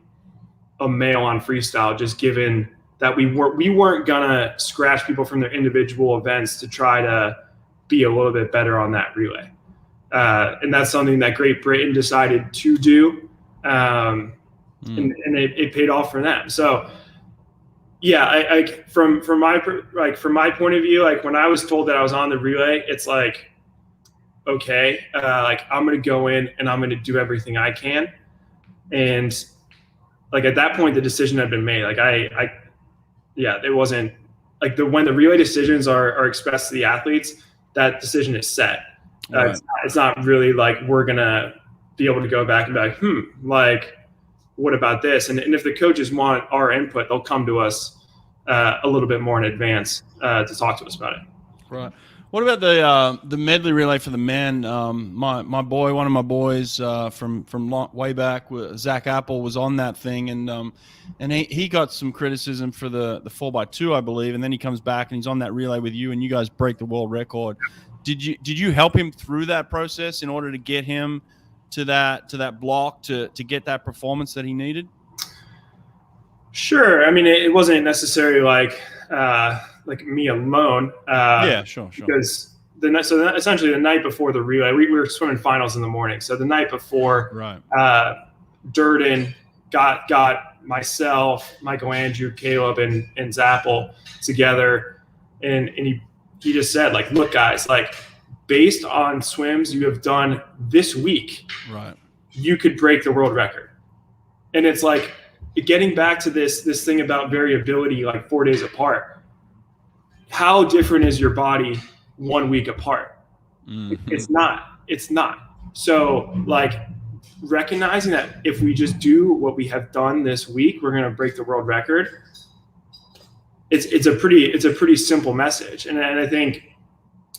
Speaker 2: male on freestyle, just given that we weren't gonna scratch people from their individual events to try to be a little bit better on that relay. And that's something that Great Britain decided to do. And it paid off for them. So yeah, from my point of view, like when I was told that I was on the relay, it's like, okay, like I'm going to go in and I'm going to do everything I can. And like at that point, the decision had been made. Like it wasn't like when the relay decisions are expressed to the athletes, that decision is set. Right. It's not really like we're going to be able to go back and be like, like, what about this? And if the coaches want our input, they'll come to us a little bit more in advance to talk to us about it. Right.
Speaker 1: What about the medley relay for the men? My boy, one of my boys from way back, Zach Apple, was on that thing, and he got some criticism for the 4x2, I believe, and then he comes back and he's on that relay with you, and you guys break the world record. Did you help him through that process in order to get him to that block to get that performance that he needed?
Speaker 2: Sure. I mean, it wasn't necessarily like me alone.
Speaker 1: Yeah, sure.
Speaker 2: Because essentially the night before the relay, we were swimming finals in the morning. So the night before, right. Durden got myself, Michael Andrew, Caleb, and Zappel together, and he just said, like, look, guys, like, based on swims you have done this week, right, you could break the world record. And it's like getting back to this thing about variability, like 4 days apart. How different is your body 1 week apart? Mm-hmm. It's not. So like recognizing that if we just do what we have done this week, we're going to break the world record. It's a pretty simple message. And I think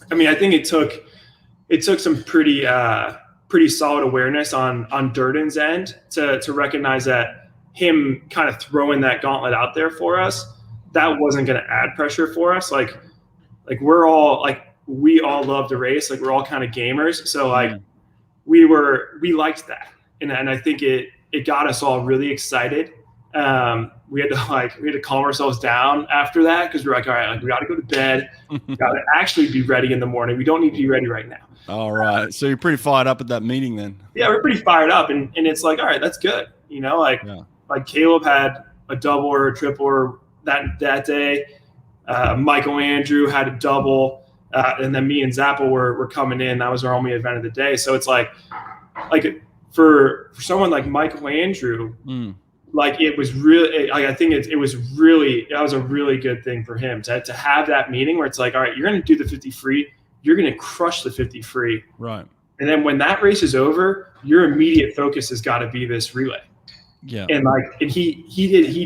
Speaker 2: it took some pretty solid awareness on Durden's end to recognize that him kind of throwing that gauntlet out there for us, that wasn't going to add pressure for us. Like we all love to race. Like we're all kind of gamers. So like we liked that. And I think it got us all really excited. We had to calm ourselves down after that, because we're like, all right, like we got to go to bed. We got to actually be ready in the morning. We don't need to be ready right now.
Speaker 1: All right. So you're pretty fired up at that meeting then.
Speaker 2: Yeah, we're pretty fired up, and it's like, all right, that's good. You know, like Caleb had a double or a triple that day. Michael Andrew had a double, and then me and Zappel were coming in. That was our only event of the day. So it's like for someone like Michael Andrew. Like it was really, I think that was a really good thing for him to have that meeting where it's like, all right, you're going to do the 50 free, you're going to crush the 50 free, right? And then when that race is over, your immediate focus has got to be this relay. Yeah, and he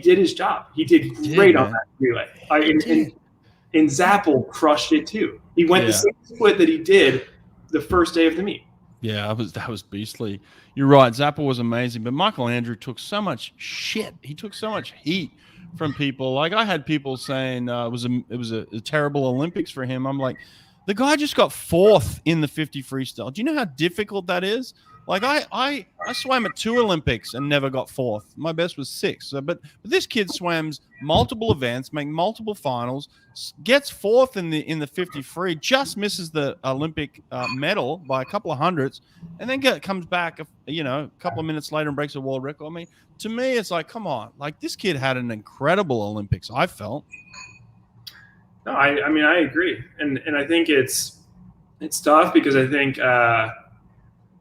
Speaker 2: did his job. He did great on that relay. And Zappel crushed it too. He went the same split that he did the first day of the meet.
Speaker 1: Yeah, that was beastly. You're right. Zappel was amazing, but Michael Andrew took so much shit. He took so much heat from people. Like I had people saying it was a terrible Olympics for him. I'm like, The guy just got 4th in the 50 freestyle. Do you know how difficult that is? Like I swam at 2 Olympics and never got 4th. My best was 6th. So, but this kid swams multiple events, make multiple finals, gets 4th in the 50 free, just misses the Olympic medal by a couple of hundredths, and then comes back, a couple of minutes later and breaks a world record. I mean, to me, it's like, come on, like this kid had an incredible Olympics. I felt.
Speaker 2: No, I mean, I agree, and I think it's tough because I think.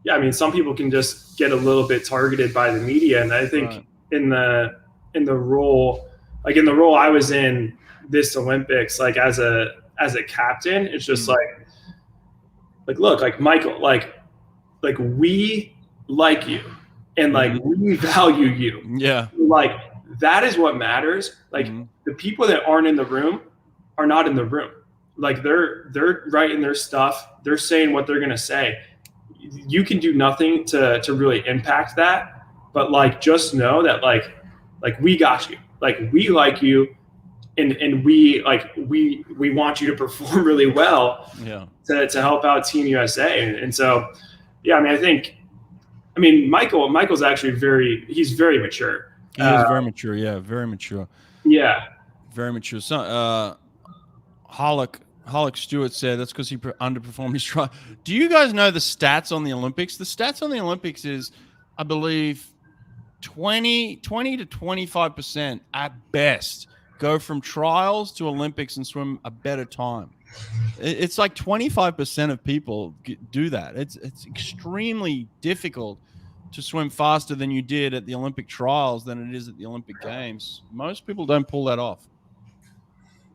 Speaker 2: I mean, some people can just get a little bit targeted by the media, and I think in the role, like in the role I was in this Olympics, like as a captain, it's just like look, like Michael, like we like you, and like we value you.
Speaker 1: Yeah,
Speaker 2: like that is what matters. Like the people that aren't in the room are not in the room. Like they're writing their stuff. They're saying what they're gonna say. You can do nothing to really impact that, but like just know that like we got you, like we like you, and we want you to perform really well to help out Team USA. And so I mean Michael's actually he's very mature.
Speaker 1: He is very mature. Yeah, very mature.
Speaker 2: Yeah, very
Speaker 1: mature. So Hawke Stewart said that's because he underperformed his trial. Do you guys know the stats on the Olympics? The stats on the Olympics is, I believe, 20 to 25% at best go from trials to Olympics and swim a better time. It's like 25% of people do that. It's extremely difficult to swim faster than you did at the Olympic trials than it is at the Olympic Games. Most people don't pull that off.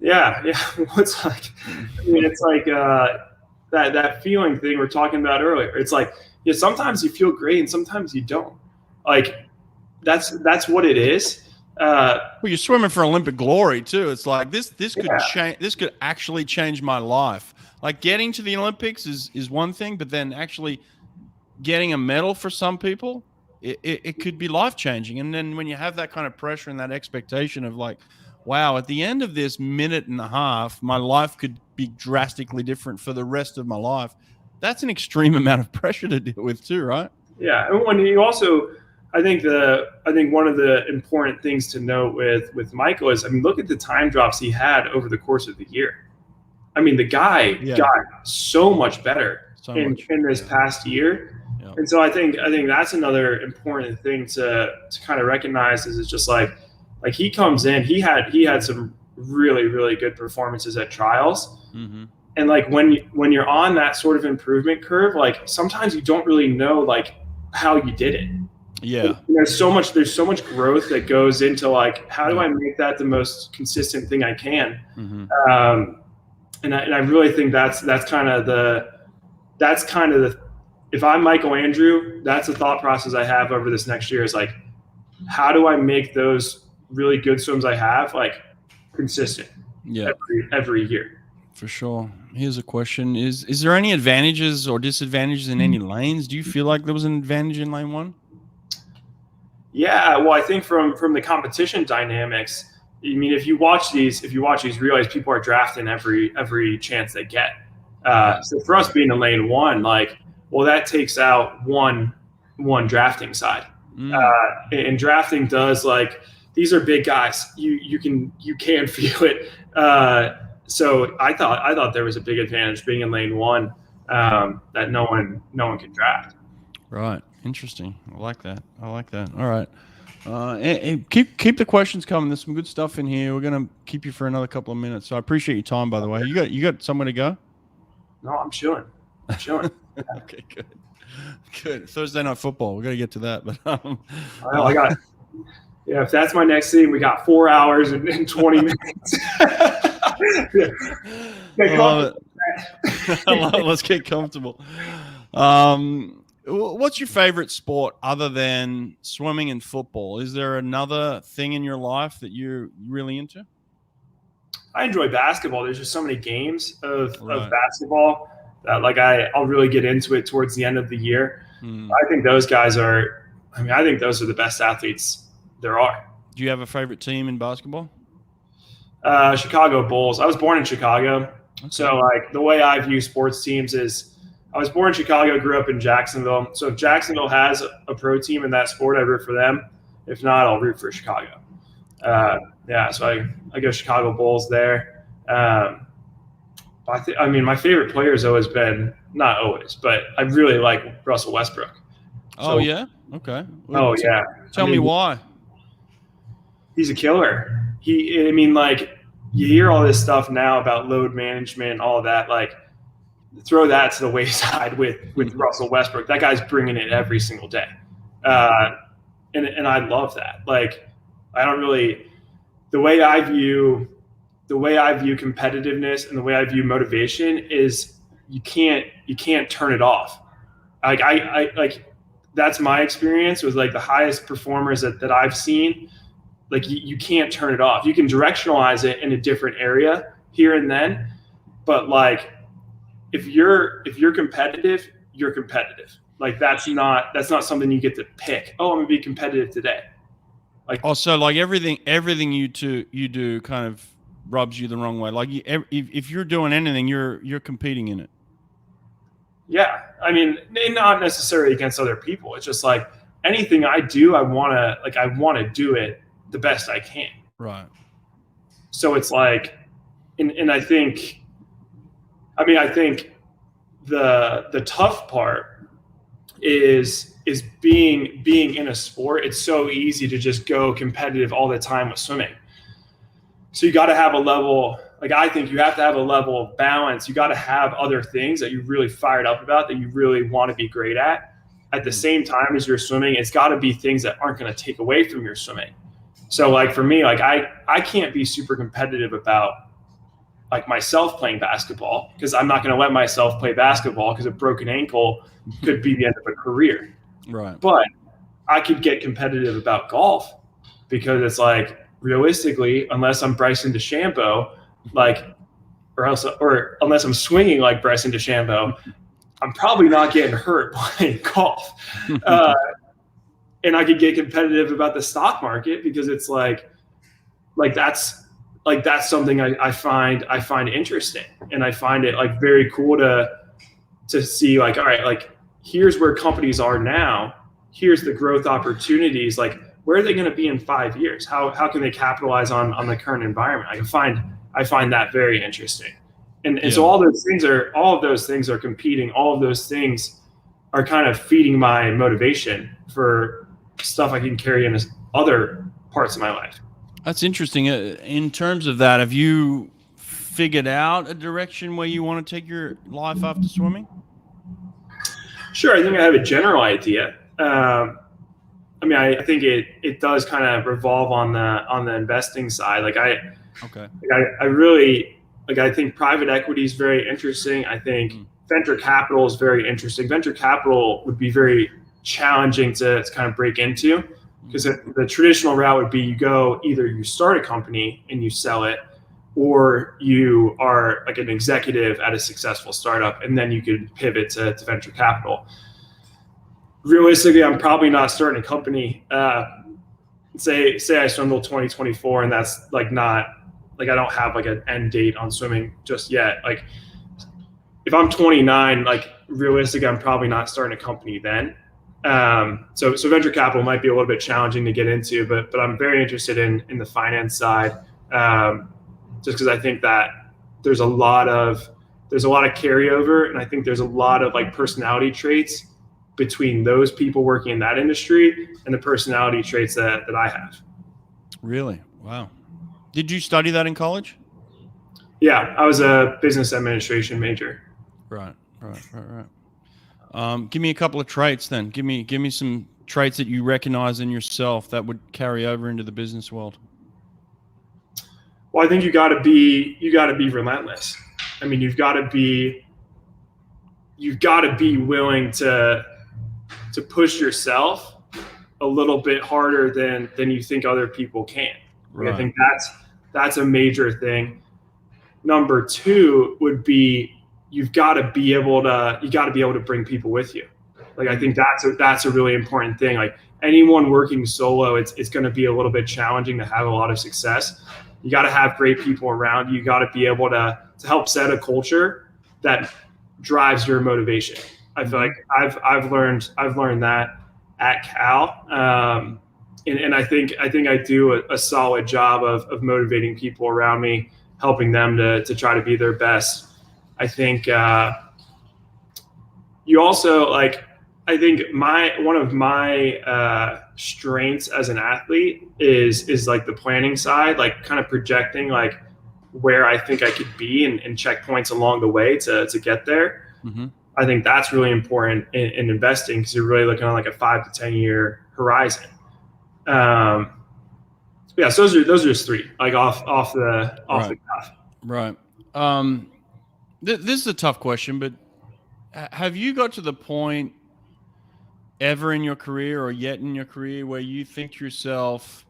Speaker 2: Yeah. It's like, I mean, it's like that feeling thing we're talking about earlier. It's like, sometimes you feel great and sometimes you don't. Like that's what it is.
Speaker 1: Well, you're swimming for Olympic glory too. It's like this could change. This could actually change my life. Like getting to the Olympics is one thing, but then actually getting a medal for some people, it could be life changing. And then when you have that kind of pressure and that expectation of like, wow, at the end of this minute and a half, my life could be drastically different for the rest of my life. That's an extreme amount of pressure to deal with too, right?
Speaker 2: Yeah. And when you also, I think one of the important things to note with Michael is, I mean, look at the time drops he had over the course of the year. I mean, the guy got so much better in this past year. Yeah. And so I think that's another important thing to kind of recognize is it's just like he comes in, he had some really, really good performances at trials. Mm-hmm. And like when you're on that sort of improvement curve, like sometimes you don't really know like how you did it.
Speaker 1: Yeah.
Speaker 2: And there's so much growth that goes into like, how do I make that the most consistent thing I can? Mm-hmm. And I really think that's kind of the if I'm Michael Andrew, that's the thought process I have over this next year is like, how do I make those really good swims I have like consistent every year?
Speaker 1: For sure. Here's a question. Is there any advantages or disadvantages in any lanes? Do you feel like there was an advantage in lane one?
Speaker 2: Yeah, well, I think from the competition dynamics, I mean, if you watch these, realize people are drafting every chance they get. So for us being in lane one, like, well, that takes out one drafting side. And drafting does like, these are big guys. You can feel it. So I thought there was a big advantage being in lane one that no one can draft.
Speaker 1: Right. Interesting. I like that. All right. And keep the questions coming. There's some good stuff in here. We're gonna keep you for another couple of minutes. So I appreciate your time, by the way. You got somewhere to go?
Speaker 2: No, I'm chilling.
Speaker 1: Okay, good. Thursday night football. We got to get to that, but
Speaker 2: I got. Yeah, if that's my next thing, we got 4 hours and 20 minutes.
Speaker 1: Let's get comfortable. What's your favorite sport other than swimming and football? Is there another thing in your life that you're really into?
Speaker 2: I enjoy basketball. There's just so many games of basketball that like I'll really get into it towards the end of the year. I think those guys are – I think those are the best athletes there are.
Speaker 1: Do you have a favorite team in basketball?
Speaker 2: Chicago Bulls. I was born in Chicago. So like the way I view sports teams is I was born in Chicago, grew up in Jacksonville. So if Jacksonville has a pro team in that sport, I root for them. If not, I'll root for Chicago. So I go Chicago Bulls there. I mean, my favorite player has always been, not always, but I really like Russell Westbrook.
Speaker 1: Oh, yeah? Okay.
Speaker 2: Oh, yeah.
Speaker 1: Tell me why.
Speaker 2: He's a killer. You hear all this stuff now about load management, all of that. Like, throw that to the wayside with Russell Westbrook. That guy's bringing it every single day. And I love that. Like, I don't really – the way I view competitiveness and the way I view motivation is you can't turn it off. Like that's my experience with like the highest performers that I've seen. Like you can't turn it off. You can directionalize it in a different area here and then, but like if you're competitive, you're competitive. Like that's not something you get to pick. Oh, I'm gonna be competitive today. Like
Speaker 1: also, like everything you do kind of rubs you the wrong way. Like if you're doing anything, you're competing in it.
Speaker 2: Yeah, I mean, not necessarily against other people. It's just like anything I do, I want to do it the best I can.
Speaker 1: Right.
Speaker 2: So it's like, and I think the tough part is being in a sport. It's so easy to just go competitive all the time with swimming. So you got to have a level, like I think you have to have a level of balance. You got to have other things that you're really fired up about, that you really want to be great at the same time as you're swimming. It's got to be things that aren't going to take away from your swimming. So like for me, like I can't be super competitive about like myself playing basketball, because I'm not going to let myself play basketball because a broken ankle could be the end of a career.
Speaker 1: Right.
Speaker 2: But I could get competitive about golf, because it's like, realistically, unless I'm Bryson DeChambeau, or unless I'm swinging like Bryson DeChambeau, I'm probably not getting hurt playing golf. And I could get competitive about the stock market, because it's that's something I find interesting, and I find it like very cool to see like, all right, like here's where companies are now, here's the growth opportunities, like where are they going to be in 5 years? How can they capitalize on the current environment? I find that very interesting. And so all of those things are competing. All of those things are kind of feeding my motivation for stuff I can carry in other parts of my life.
Speaker 1: That's interesting. In terms of that, have you figured out a direction where you want to take your life after swimming?
Speaker 2: Sure. I think I have a general idea. I think it does kind of revolve on the investing side. I think private equity is very interesting. I think venture capital is very interesting. Venture capital would be very challenging to kind of break into, because the traditional route would be you start a company and you sell it, or you are like an executive at a successful startup and then you could pivot to venture capital. Realistically, I'm probably not starting a company. Say I swim till 2024, and that's like not like I don't have like an end date on swimming just yet. Like if I'm 29, like realistically, I'm probably not starting a company then. So venture capital might be a little bit challenging to get into, but I'm very interested in the finance side, just because I think that there's a lot of carryover, and I think there's a lot of like personality traits between those people working in that industry and the personality traits that I have. Really?
Speaker 1: Wow. Did you study that in college?
Speaker 2: Yeah, I was a business administration major.
Speaker 1: Right. Give me a couple of traits then. Give me some traits that you recognize in yourself that would carry over into the business world.
Speaker 2: Well, I think you got to be relentless. I mean, you've got to be willing to push yourself a little bit harder than you think other people can. Right. I think that's a major thing. Number two would be you've got to be able to bring people with you. Like I think that's a really important thing. Like anyone working solo, it's going to be a little bit challenging to have a lot of success. You got to have great people around you. You got to be able to help set a culture that drives your motivation. I feel like I've learned that at Cal, and I think I do a solid job of motivating people around me, helping them to try to be their best. I think you also like. I think one of my strengths as an athlete is like the planning side, like kind of projecting like where I think I could be and checkpoints along the way to get there.
Speaker 1: Mm-hmm.
Speaker 2: I think that's really important in investing because you're really looking at like a 5 to 10 year horizon. So those are just three, like off the cuff.
Speaker 1: Right. This is a tough question, but have you got to the point ever in your career or yet in your career where you think to yourself,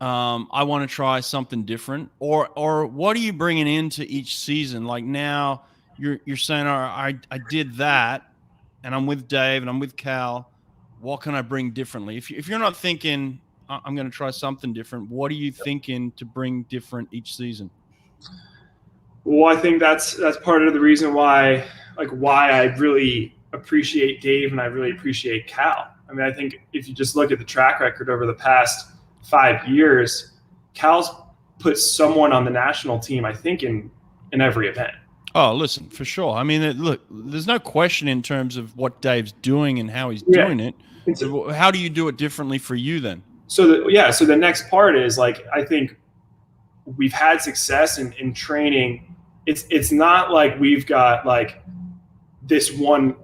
Speaker 1: I want to try something different, or what are you bringing into each season? Like now you're saying, all right, I did that and I'm with Dave and I'm with Cal. What can I bring differently? If you're not thinking I'm going to try something different, what are you thinking to bring different each season?
Speaker 2: Well, I think that's part of the reason why I really appreciate Dave and I really appreciate Cal. I mean, I think if you just look at the track record over the past 5 years, Cal's put someone on the national team, I think, in every event.
Speaker 1: Oh, listen, for sure. I mean, look, there's no question in terms of what Dave's doing and how he's doing it. So how do you do it differently for you then?
Speaker 2: So the next part is like, I think we've had success in training. It's not like we've got like this one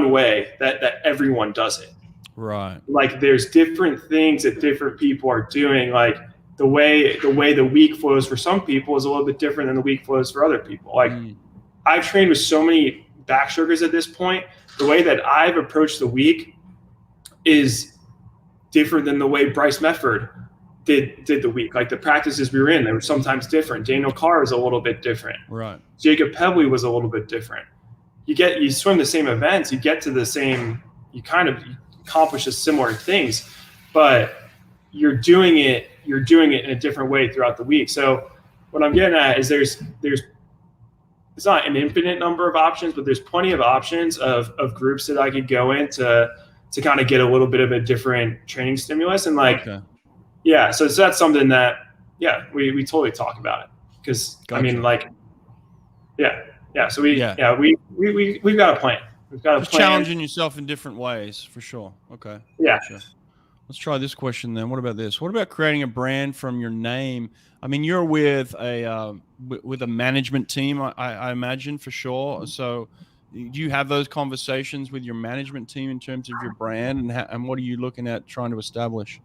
Speaker 2: way that everyone does it.
Speaker 1: Right.
Speaker 2: Like there's different things that different people are doing. Like the way the week flows for some people is a little bit different than the week flows for other people. Like I've trained with so many backstrokers at this point. The way that I've approached the week is different than the way Bryce Mefford did the week. Like the practices we were in, they were sometimes different. Daniel Carr is a little bit different.
Speaker 1: Right.
Speaker 2: Jacob Pebley was a little bit different. You swim the same events, you get to the same, you kind of accomplish the similar things, but you're doing it in a different way throughout the week. So what I'm getting at is there's it's not an infinite number of options, but there's plenty of options of groups that I could go in to kind of get a little bit of a different training stimulus. And like, yeah, so that's something that, we totally talk about it. Cause I mean, like, so we've got a plan. We've got a
Speaker 1: Just
Speaker 2: plan.
Speaker 1: Challenging yourself in different ways for sure. Okay.
Speaker 2: Yeah.
Speaker 1: Gotcha. Let's try this question then. What about this? What about creating a brand from your name? I mean, you're with a management team, I imagine, for sure. So do you have those conversations with your management team in terms of your brand and what are you looking at trying to establish?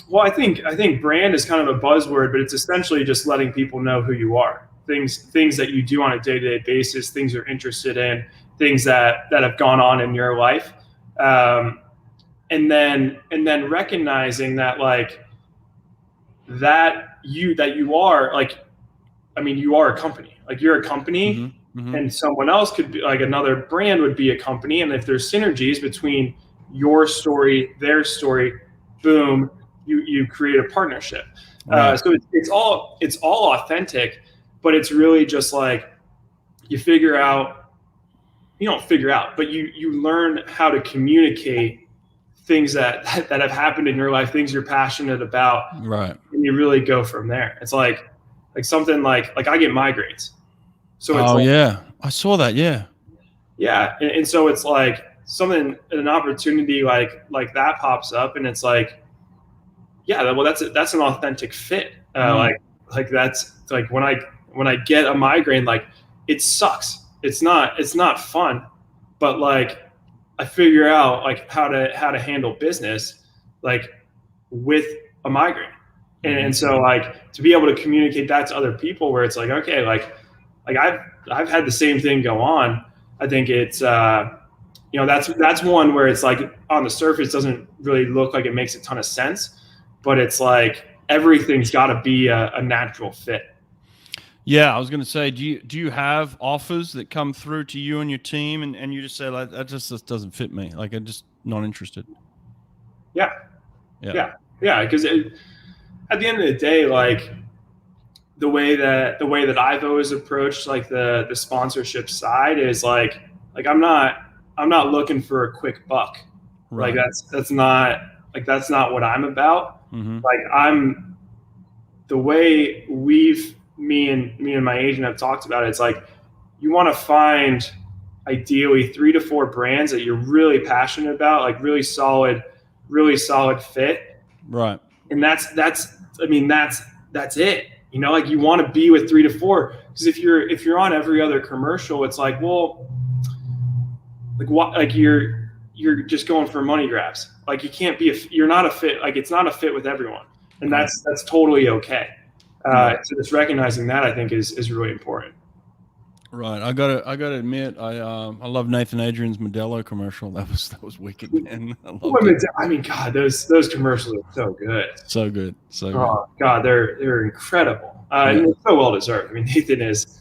Speaker 2: Well, I think brand is kind of a buzzword, but it's essentially just letting people know who you are. Things that you do on a day-to-day basis, things you're interested in, things that have gone on in your life. And then recognizing that like that you are like, I mean, you are a company, like you're a company and someone else could be like another brand would be a company. And if there's synergies between your story, their story, boom, you create a partnership. Right. So it's all authentic, but it's really just like you don't figure out, but you learn how to communicate things that have happened in your life, things you're passionate about.
Speaker 1: Right.
Speaker 2: And you really go from there. It's like something like I get migraines. So it's
Speaker 1: yeah, I saw that. Yeah.
Speaker 2: Yeah. And so it's like an opportunity like that pops up and it's like, that's an authentic fit. Like that's like when I get a migraine, like it sucks. It's not fun, but like I figure out like how to handle business like with a migraine. And so like to be able to communicate that to other people where it's like, okay, like I've had the same thing go on. I think it's, that's one where it's like on the surface doesn't really look like it makes a ton of sense, but it's like everything's got to be a natural fit.
Speaker 1: Yeah, I was going to say, do you have offers that come through to you and your team, and you just say like that just doesn't fit me, like I'm just not interested?
Speaker 2: Yeah. Because at the end of the day, like the way that I've always approached like the sponsorship side is like I'm not looking for a quick buck.
Speaker 1: Right.
Speaker 2: Like that's not what I'm about.
Speaker 1: Mm-hmm.
Speaker 2: Like I'm the way me and my agent have talked about it, it's like you want to find ideally 3 to 4 brands that you're really passionate about, like really solid fit.
Speaker 1: Right.
Speaker 2: And that's it. You know, like you want to be with 3 to 4, because if you're on every other commercial, it's like, well, like what, like you're just going for money grabs. Like you can't be you're not a fit. Like it's not a fit with everyone, and that's totally okay. So just recognizing that, I think, is really important.
Speaker 1: Right. I gotta admit, I love Nathan Adrian's Modelo commercial. That was wicked, man.
Speaker 2: I mean, God, those commercials are so good.
Speaker 1: So good. So good.
Speaker 2: Oh God, they're incredible. And it's so well deserved. I mean, Nathan is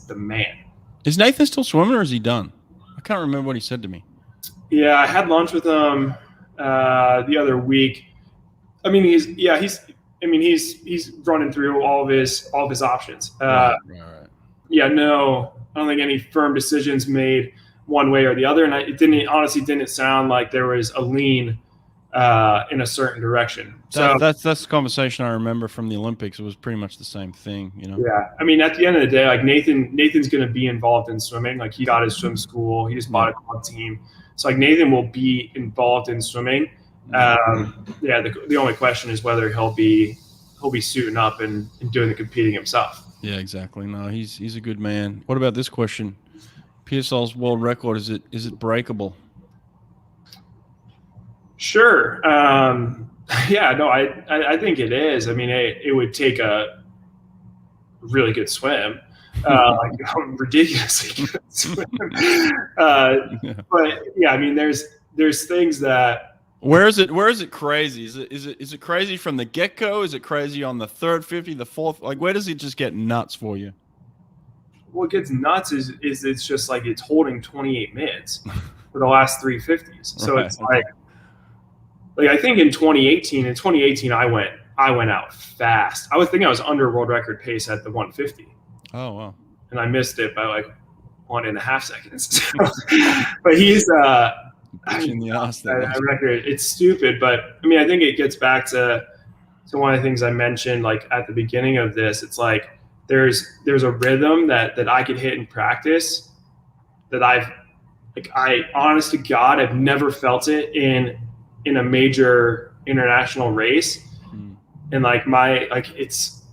Speaker 2: the man.
Speaker 1: Is Nathan still swimming, or is he done? I can't remember what he said to me.
Speaker 2: Yeah, I had lunch with him the other week. I mean, he's running through all of his options.
Speaker 1: Right.
Speaker 2: Yeah, no, I don't think any firm decisions made one way or the other, and it honestly didn't sound like there was a lean in a certain direction. So
Speaker 1: that's the conversation I remember from the Olympics. It was pretty much the same thing, you know.
Speaker 2: Yeah, I mean, at the end of the day, like Nathan's going to be involved in swimming. Like he got his swim school, he just bought a club team, so like Nathan will be involved in swimming. The only question is whether he'll be suiting up and doing the competing himself.
Speaker 1: Yeah, exactly. No, he's a good man. What about this question? PSL's world record, is it breakable?
Speaker 2: Sure. Yeah, no, I think it is. I mean, it would take a really good swim, like ridiculously good swim. But yeah, I mean, there's things that.
Speaker 1: Where is it crazy? Is it crazy from the get-go? Is it crazy on the third 50, the fourth? Like, where does it just get nuts for you?
Speaker 2: What gets nuts is it's just like it's holding 28 minutes for the last 3 50s. So it's like I think in 2018 I went out fast. I think I was under world record pace at the 150.
Speaker 1: Oh wow.
Speaker 2: And I missed it by like 1.5 seconds. But he's
Speaker 1: in the ass.
Speaker 2: That record, it's stupid, but I mean, I think it gets back to one of the things I mentioned, like at the beginning of this. It's like there's a rhythm that I could hit in practice that I honest to God, I've never felt it in a major international race. And like it's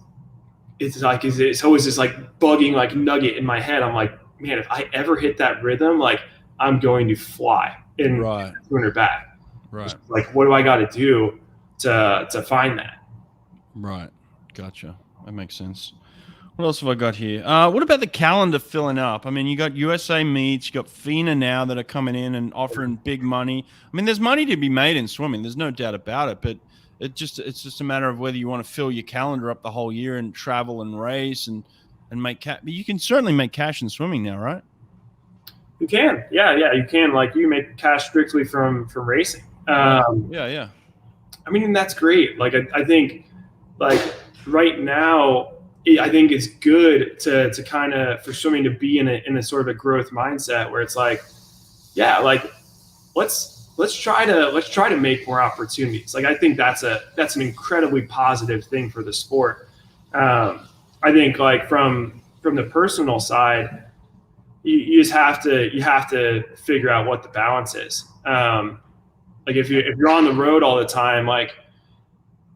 Speaker 2: always this like bugging like nugget in my head. I'm like, man, if I ever hit that rhythm, like I'm going to fly in 200 back.
Speaker 1: Right.
Speaker 2: Like, what do I got to do to find that?
Speaker 1: Right. Gotcha. That makes sense. What else have I got here? What about the calendar filling up? I mean, you got USA meets, you got FINA now that are coming in and offering big money. I mean, there's money to be made in swimming. There's no doubt about it, but it's just a matter of whether you want to fill your calendar up the whole year and travel and race and make cash. But you can certainly make cash in swimming now, right?
Speaker 2: You can. Yeah, you can. Like, you make cash strictly from racing.
Speaker 1: Yeah.
Speaker 2: I mean, and that's great. Like, I think, like, right now, I think it's good to kind of, for swimming to be in a sort of a growth mindset where it's like, yeah, like, let's try to make more opportunities. Like, I think that's an incredibly positive thing for the sport. I think, like, from the personal side, you just have to figure out what the balance is. Like if you're on the road all the time, like,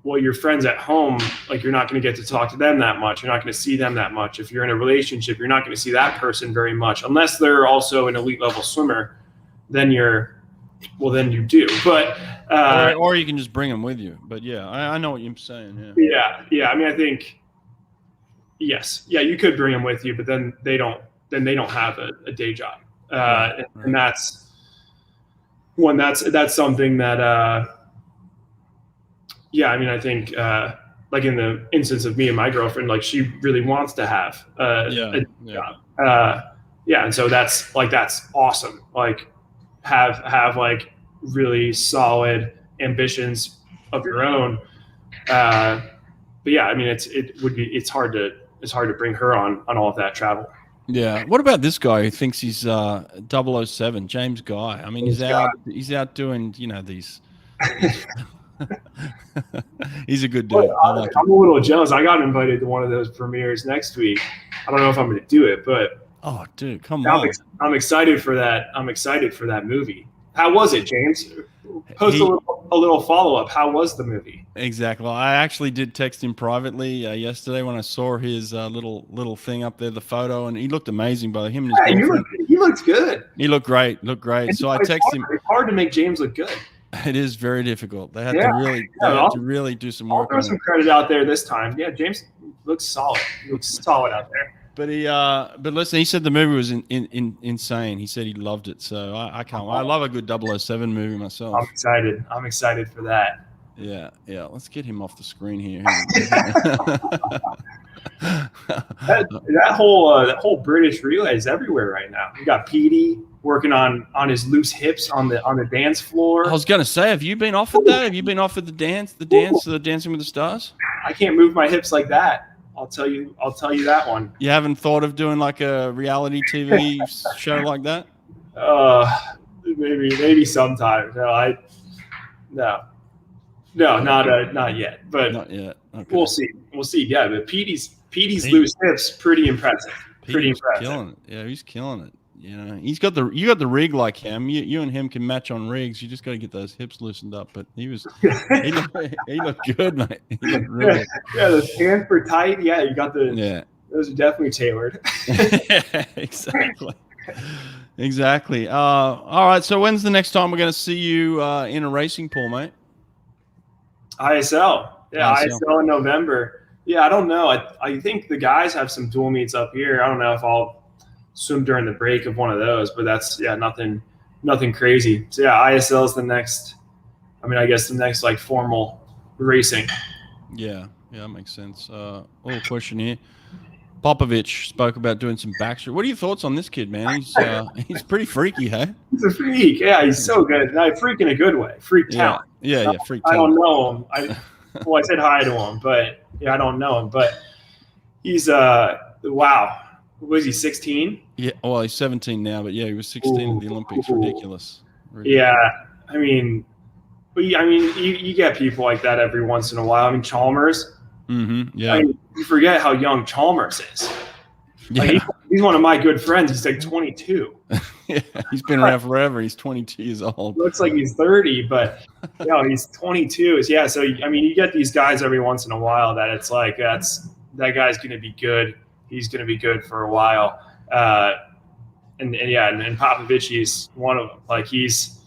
Speaker 2: well, your friends at home, like, you're not going to get to talk to them that much. You're not going to see them that much. If you're in a relationship, you're not going to see that person very much, unless they're also an elite level swimmer. Then you do. But
Speaker 1: or you can just bring them with you. But yeah, I know what you're saying.
Speaker 2: Yeah. I mean, I think yes, yeah, you could bring them with you, but then they don't have a day job. And that's something that, yeah, I mean, I think, like in the instance of me and my girlfriend, like, she really wants to have a job. And so that's awesome. Like, have like really solid ambitions of your own. But yeah, I mean, it's hard to bring her on all of that travel.
Speaker 1: Yeah. What about this guy who thinks he's 007, James Guy? I mean, he's out doing, these he's a good dude.
Speaker 2: I'm a little jealous. I got invited to one of those premieres next week. I don't know if I'm going to do it, but
Speaker 1: oh, dude, come on!
Speaker 2: I'm excited for that. I'm excited for that movie. How was it, James? Post a little follow up. How was the movie?
Speaker 1: Exactly. I actually did text him privately yesterday when I saw his little thing up there, the photo, and he looked amazing. By him and his girlfriend.
Speaker 2: He looked good.
Speaker 1: He looked great. So I texted him.
Speaker 2: It's hard to make James look good.
Speaker 1: It is very difficult. They had to really do some work.
Speaker 2: I'll throw some credit out there this time. Yeah, James looks solid. He looks solid out there.
Speaker 1: But listen, he said the movie was insane. He said he loved it. So I can't. I love a good 007 movie myself.
Speaker 2: I'm excited for that.
Speaker 1: Yeah. Let's get him off the screen here.
Speaker 2: that whole British relay is everywhere right now. You got Petey working on his loose hips on the dance floor.
Speaker 1: I was gonna say, have you been offered that? Have you been offered the Dancing with the Stars?
Speaker 2: I can't move my hips like that. I'll tell you that one.
Speaker 1: You haven't thought of doing like a reality TV show like that?
Speaker 2: Maybe sometime. No, not yet. But
Speaker 1: not yet. Okay.
Speaker 2: We'll see. Yeah, but Petey's loose hips pretty impressive. Pretty impressive.
Speaker 1: Killing it. Yeah, he's killing it. You got the rig like him. You and him can match on rigs. You just got to get those hips loosened up. But he looked good, mate. He looked really
Speaker 2: yeah, the pants were tight. Yeah, you got those are definitely tailored.
Speaker 1: Yeah, exactly. All right. So when's the next time we're going to see you in a racing pool, mate?
Speaker 2: ISL. Yeah, ISL in November. Yeah, I don't know. I think the guys have some dual meets up here. I don't know if I'll swim during the break of one of those, but that's nothing crazy. So yeah, ISL is the next. I mean, I guess the next like formal racing.
Speaker 1: Yeah, that makes sense. Little question here. Popovich spoke about doing some backstroke. What are your thoughts on this kid, man? He's pretty freaky, hey?
Speaker 2: He's a freak. Yeah, he's so good. No, freak in a good way. Freak talent.
Speaker 1: Yeah, freak talent.
Speaker 2: I don't know him. I said hi to him, but yeah, I don't know him. But he's wow. Was he 16?
Speaker 1: Yeah, well, he's 17 now, but yeah, he was 16 at the Olympics. Ridiculous.
Speaker 2: Yeah, I mean, you get people like that every once in a while. I mean, Chalmers.
Speaker 1: Mm-hmm. Yeah.
Speaker 2: I mean, you forget how young Chalmers is. Like, he's one of my good friends. He's like 22.
Speaker 1: Yeah, he's been around forever. He's 22 years old.
Speaker 2: Looks like he's 30, but he's 22. Yeah, so I mean, you get these guys every once in a while that it's like that guy's going to be good. He's going to be good for a while. And Popovich, he's one of them. Like he's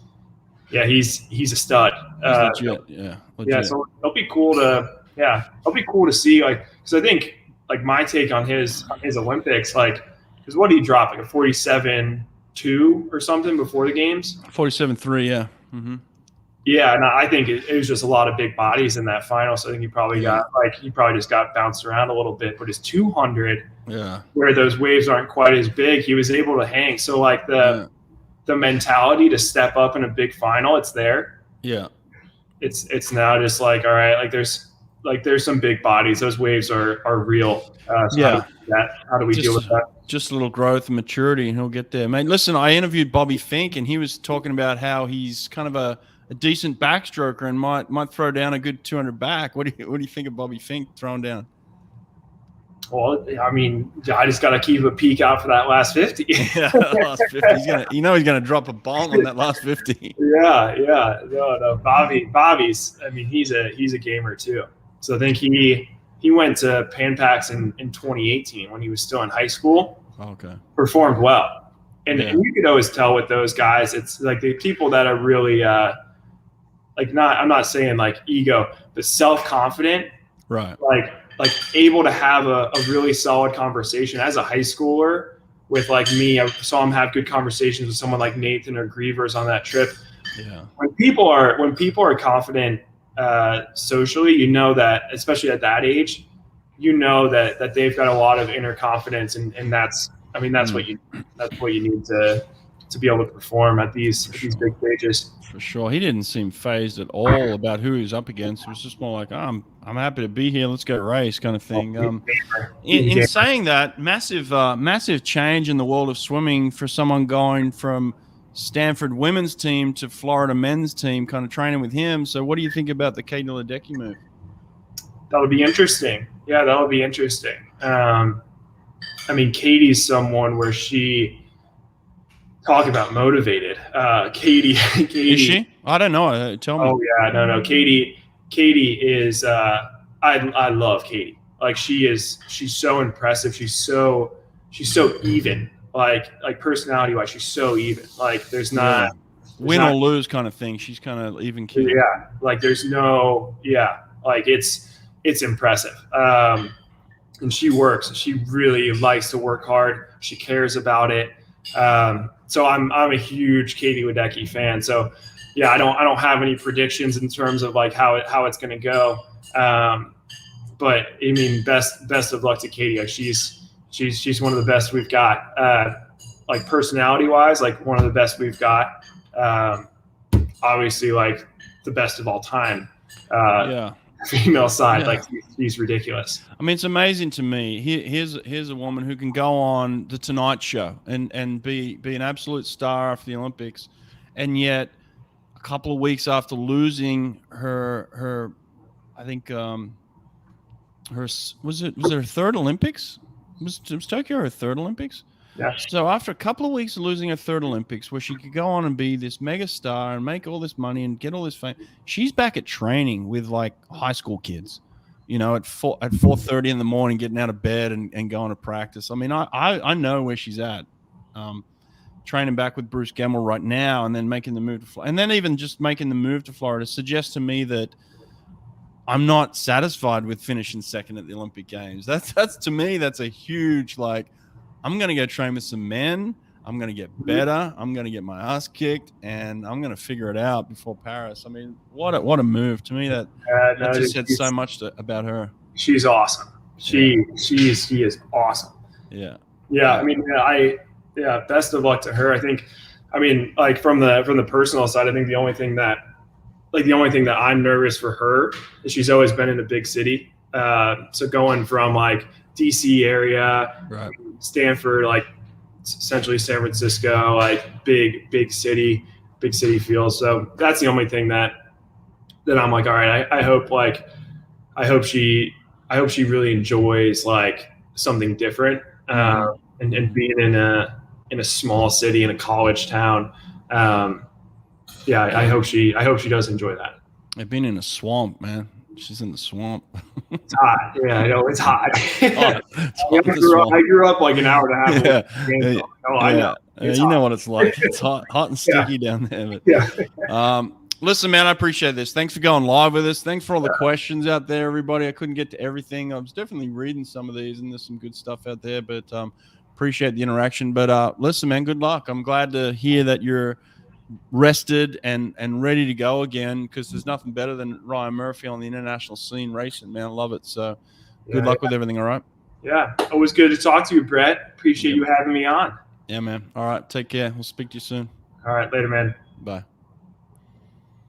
Speaker 2: a stud.
Speaker 1: Legit.
Speaker 2: Yeah, so it'll be cool to see, like, because I think like my take on his Olympics, like, because what did he drop, like a 47.2 or something before the games?
Speaker 1: 47.3, yeah. Mm-hmm.
Speaker 2: Yeah, and I think it was just a lot of big bodies in that final. So I think he probably just got bounced around a little bit. But his 200, where those waves aren't quite as big, he was able to hang. So like the mentality to step up in a big final, it's there.
Speaker 1: Yeah,
Speaker 2: it's now just like, all right, like there's some big bodies. Those waves are real. So how do we deal with that?
Speaker 1: Just a little growth and maturity, and he'll get there. Mate, listen, I interviewed Bobby Fink, and he was talking about how he's kind of a decent backstroker and might throw down a good 200 back. What do you think of Bobby Fink throwing down?
Speaker 2: Well, I mean, I just got to keep a peek out for that last 50.
Speaker 1: Yeah, that last 50. He's gonna drop a bomb on that last 50.
Speaker 2: Yeah. No, Bobby's. I mean, he's a gamer too. So I think he went to Pan Pacs in 2018 when he was still in high school.
Speaker 1: Okay.
Speaker 2: Performed well, and you could always tell with those guys. It's like the people that are really I'm not saying like ego, but self-confident.
Speaker 1: Right.
Speaker 2: Like able to have a really solid conversation as a high schooler with like me. I saw him have good conversations with someone like Nathan or Grievers on that trip.
Speaker 1: Yeah. When
Speaker 2: people are confident socially, you know that, especially at that age, you know that they've got a lot of inner confidence, and that's what you need to be able to perform at these big stages.
Speaker 1: For sure. He didn't seem phased at all about who he was up against. It was just more like, oh, I'm happy to be here. Let's go race kind of thing. In saying that, massive change in the world of swimming for someone going from Stanford women's team to Florida men's team, kind of training with him. So what do you think about the Katie Ledecky move?
Speaker 2: That would be interesting. Yeah, that would be interesting. I mean, Katie's someone where she – talk about motivated. Katie.
Speaker 1: Is she? I don't know. Tell me.
Speaker 2: Oh yeah, no. Katie is. I love Katie. Like she's so impressive. She's so even. Like personality wise, she's so even. Like there's not
Speaker 1: win or lose kind of thing. She's kind of even keel.
Speaker 2: Yeah. Like there's no. Yeah. Like it's impressive. And she works. She really likes to work hard. She cares about it. So I'm a huge Katie Ledecky fan. So yeah, I don't have any predictions in terms of like how it's going to go. But I mean, best of luck to Katie. Like she's one of the best we've got. Like personality wise, like one of the best we've got. Obviously, like the best of all time. Female side, like she's ridiculous.
Speaker 1: I mean, it's amazing to me. Here's a woman who can go on the Tonight Show and be an absolute star after the Olympics, and yet a couple of weeks after losing her I think was it her third Olympics? Was Tokyo her third Olympics?
Speaker 2: Yeah.
Speaker 1: So after a couple of weeks of losing her third Olympics, where she could go on and be this mega star and make all this money and get all this fame, she's back at training with like high school kids, you know, at 4:30 in the morning, getting out of bed and going to practice. I mean, I know where she's at. Training back with Bruce Gemmell right now, and then making the move to Florida, and then even just making the move to Florida suggests to me that I'm not satisfied with finishing second at the Olympic Games. That's to me, that's a huge like. I'm going to go train with some men. I'm going to get better. I'm going to get my ass kicked, and I'm going to figure it out before Paris. I mean, what a move. To me, that just said so much about her.
Speaker 2: She's awesome. She is awesome.
Speaker 1: Yeah.
Speaker 2: Yeah. I mean, best of luck to her. I think, I mean, like from the personal side, I think the only thing that I'm nervous for her is she's always been in a big city. So going from like DC area,
Speaker 1: right.
Speaker 2: Stanford, like essentially San Francisco, like big city feel. So that's the only thing that I'm like, all right, I hope she really enjoys like something different, and being in a small city in a college town. I hope she does enjoy that.
Speaker 1: I've been in a swamp, man. She's in the swamp.
Speaker 2: It's hot. Yeah, I know. It's hot.
Speaker 1: I
Speaker 2: grew up like an hour and a half. I know.
Speaker 1: You know what it's like. It's hot and sticky down there. But, listen, man, I appreciate this. Thanks for going live with us. Thanks for all the questions out there, everybody. I couldn't get to everything. I was definitely reading some of these, and there's some good stuff out there. But appreciate the interaction. But listen, man, good luck. I'm glad to hear that you're rested and ready to go again, because there's nothing better than Ryan Murphy on the international scene racing, man. I love it. So good luck with everything. All right.
Speaker 2: Yeah. Always good to talk to you, Brett. Appreciate you having me on.
Speaker 1: Yeah, man. All right. Take care. We'll speak to you soon.
Speaker 2: All right. Later, man.
Speaker 1: Bye.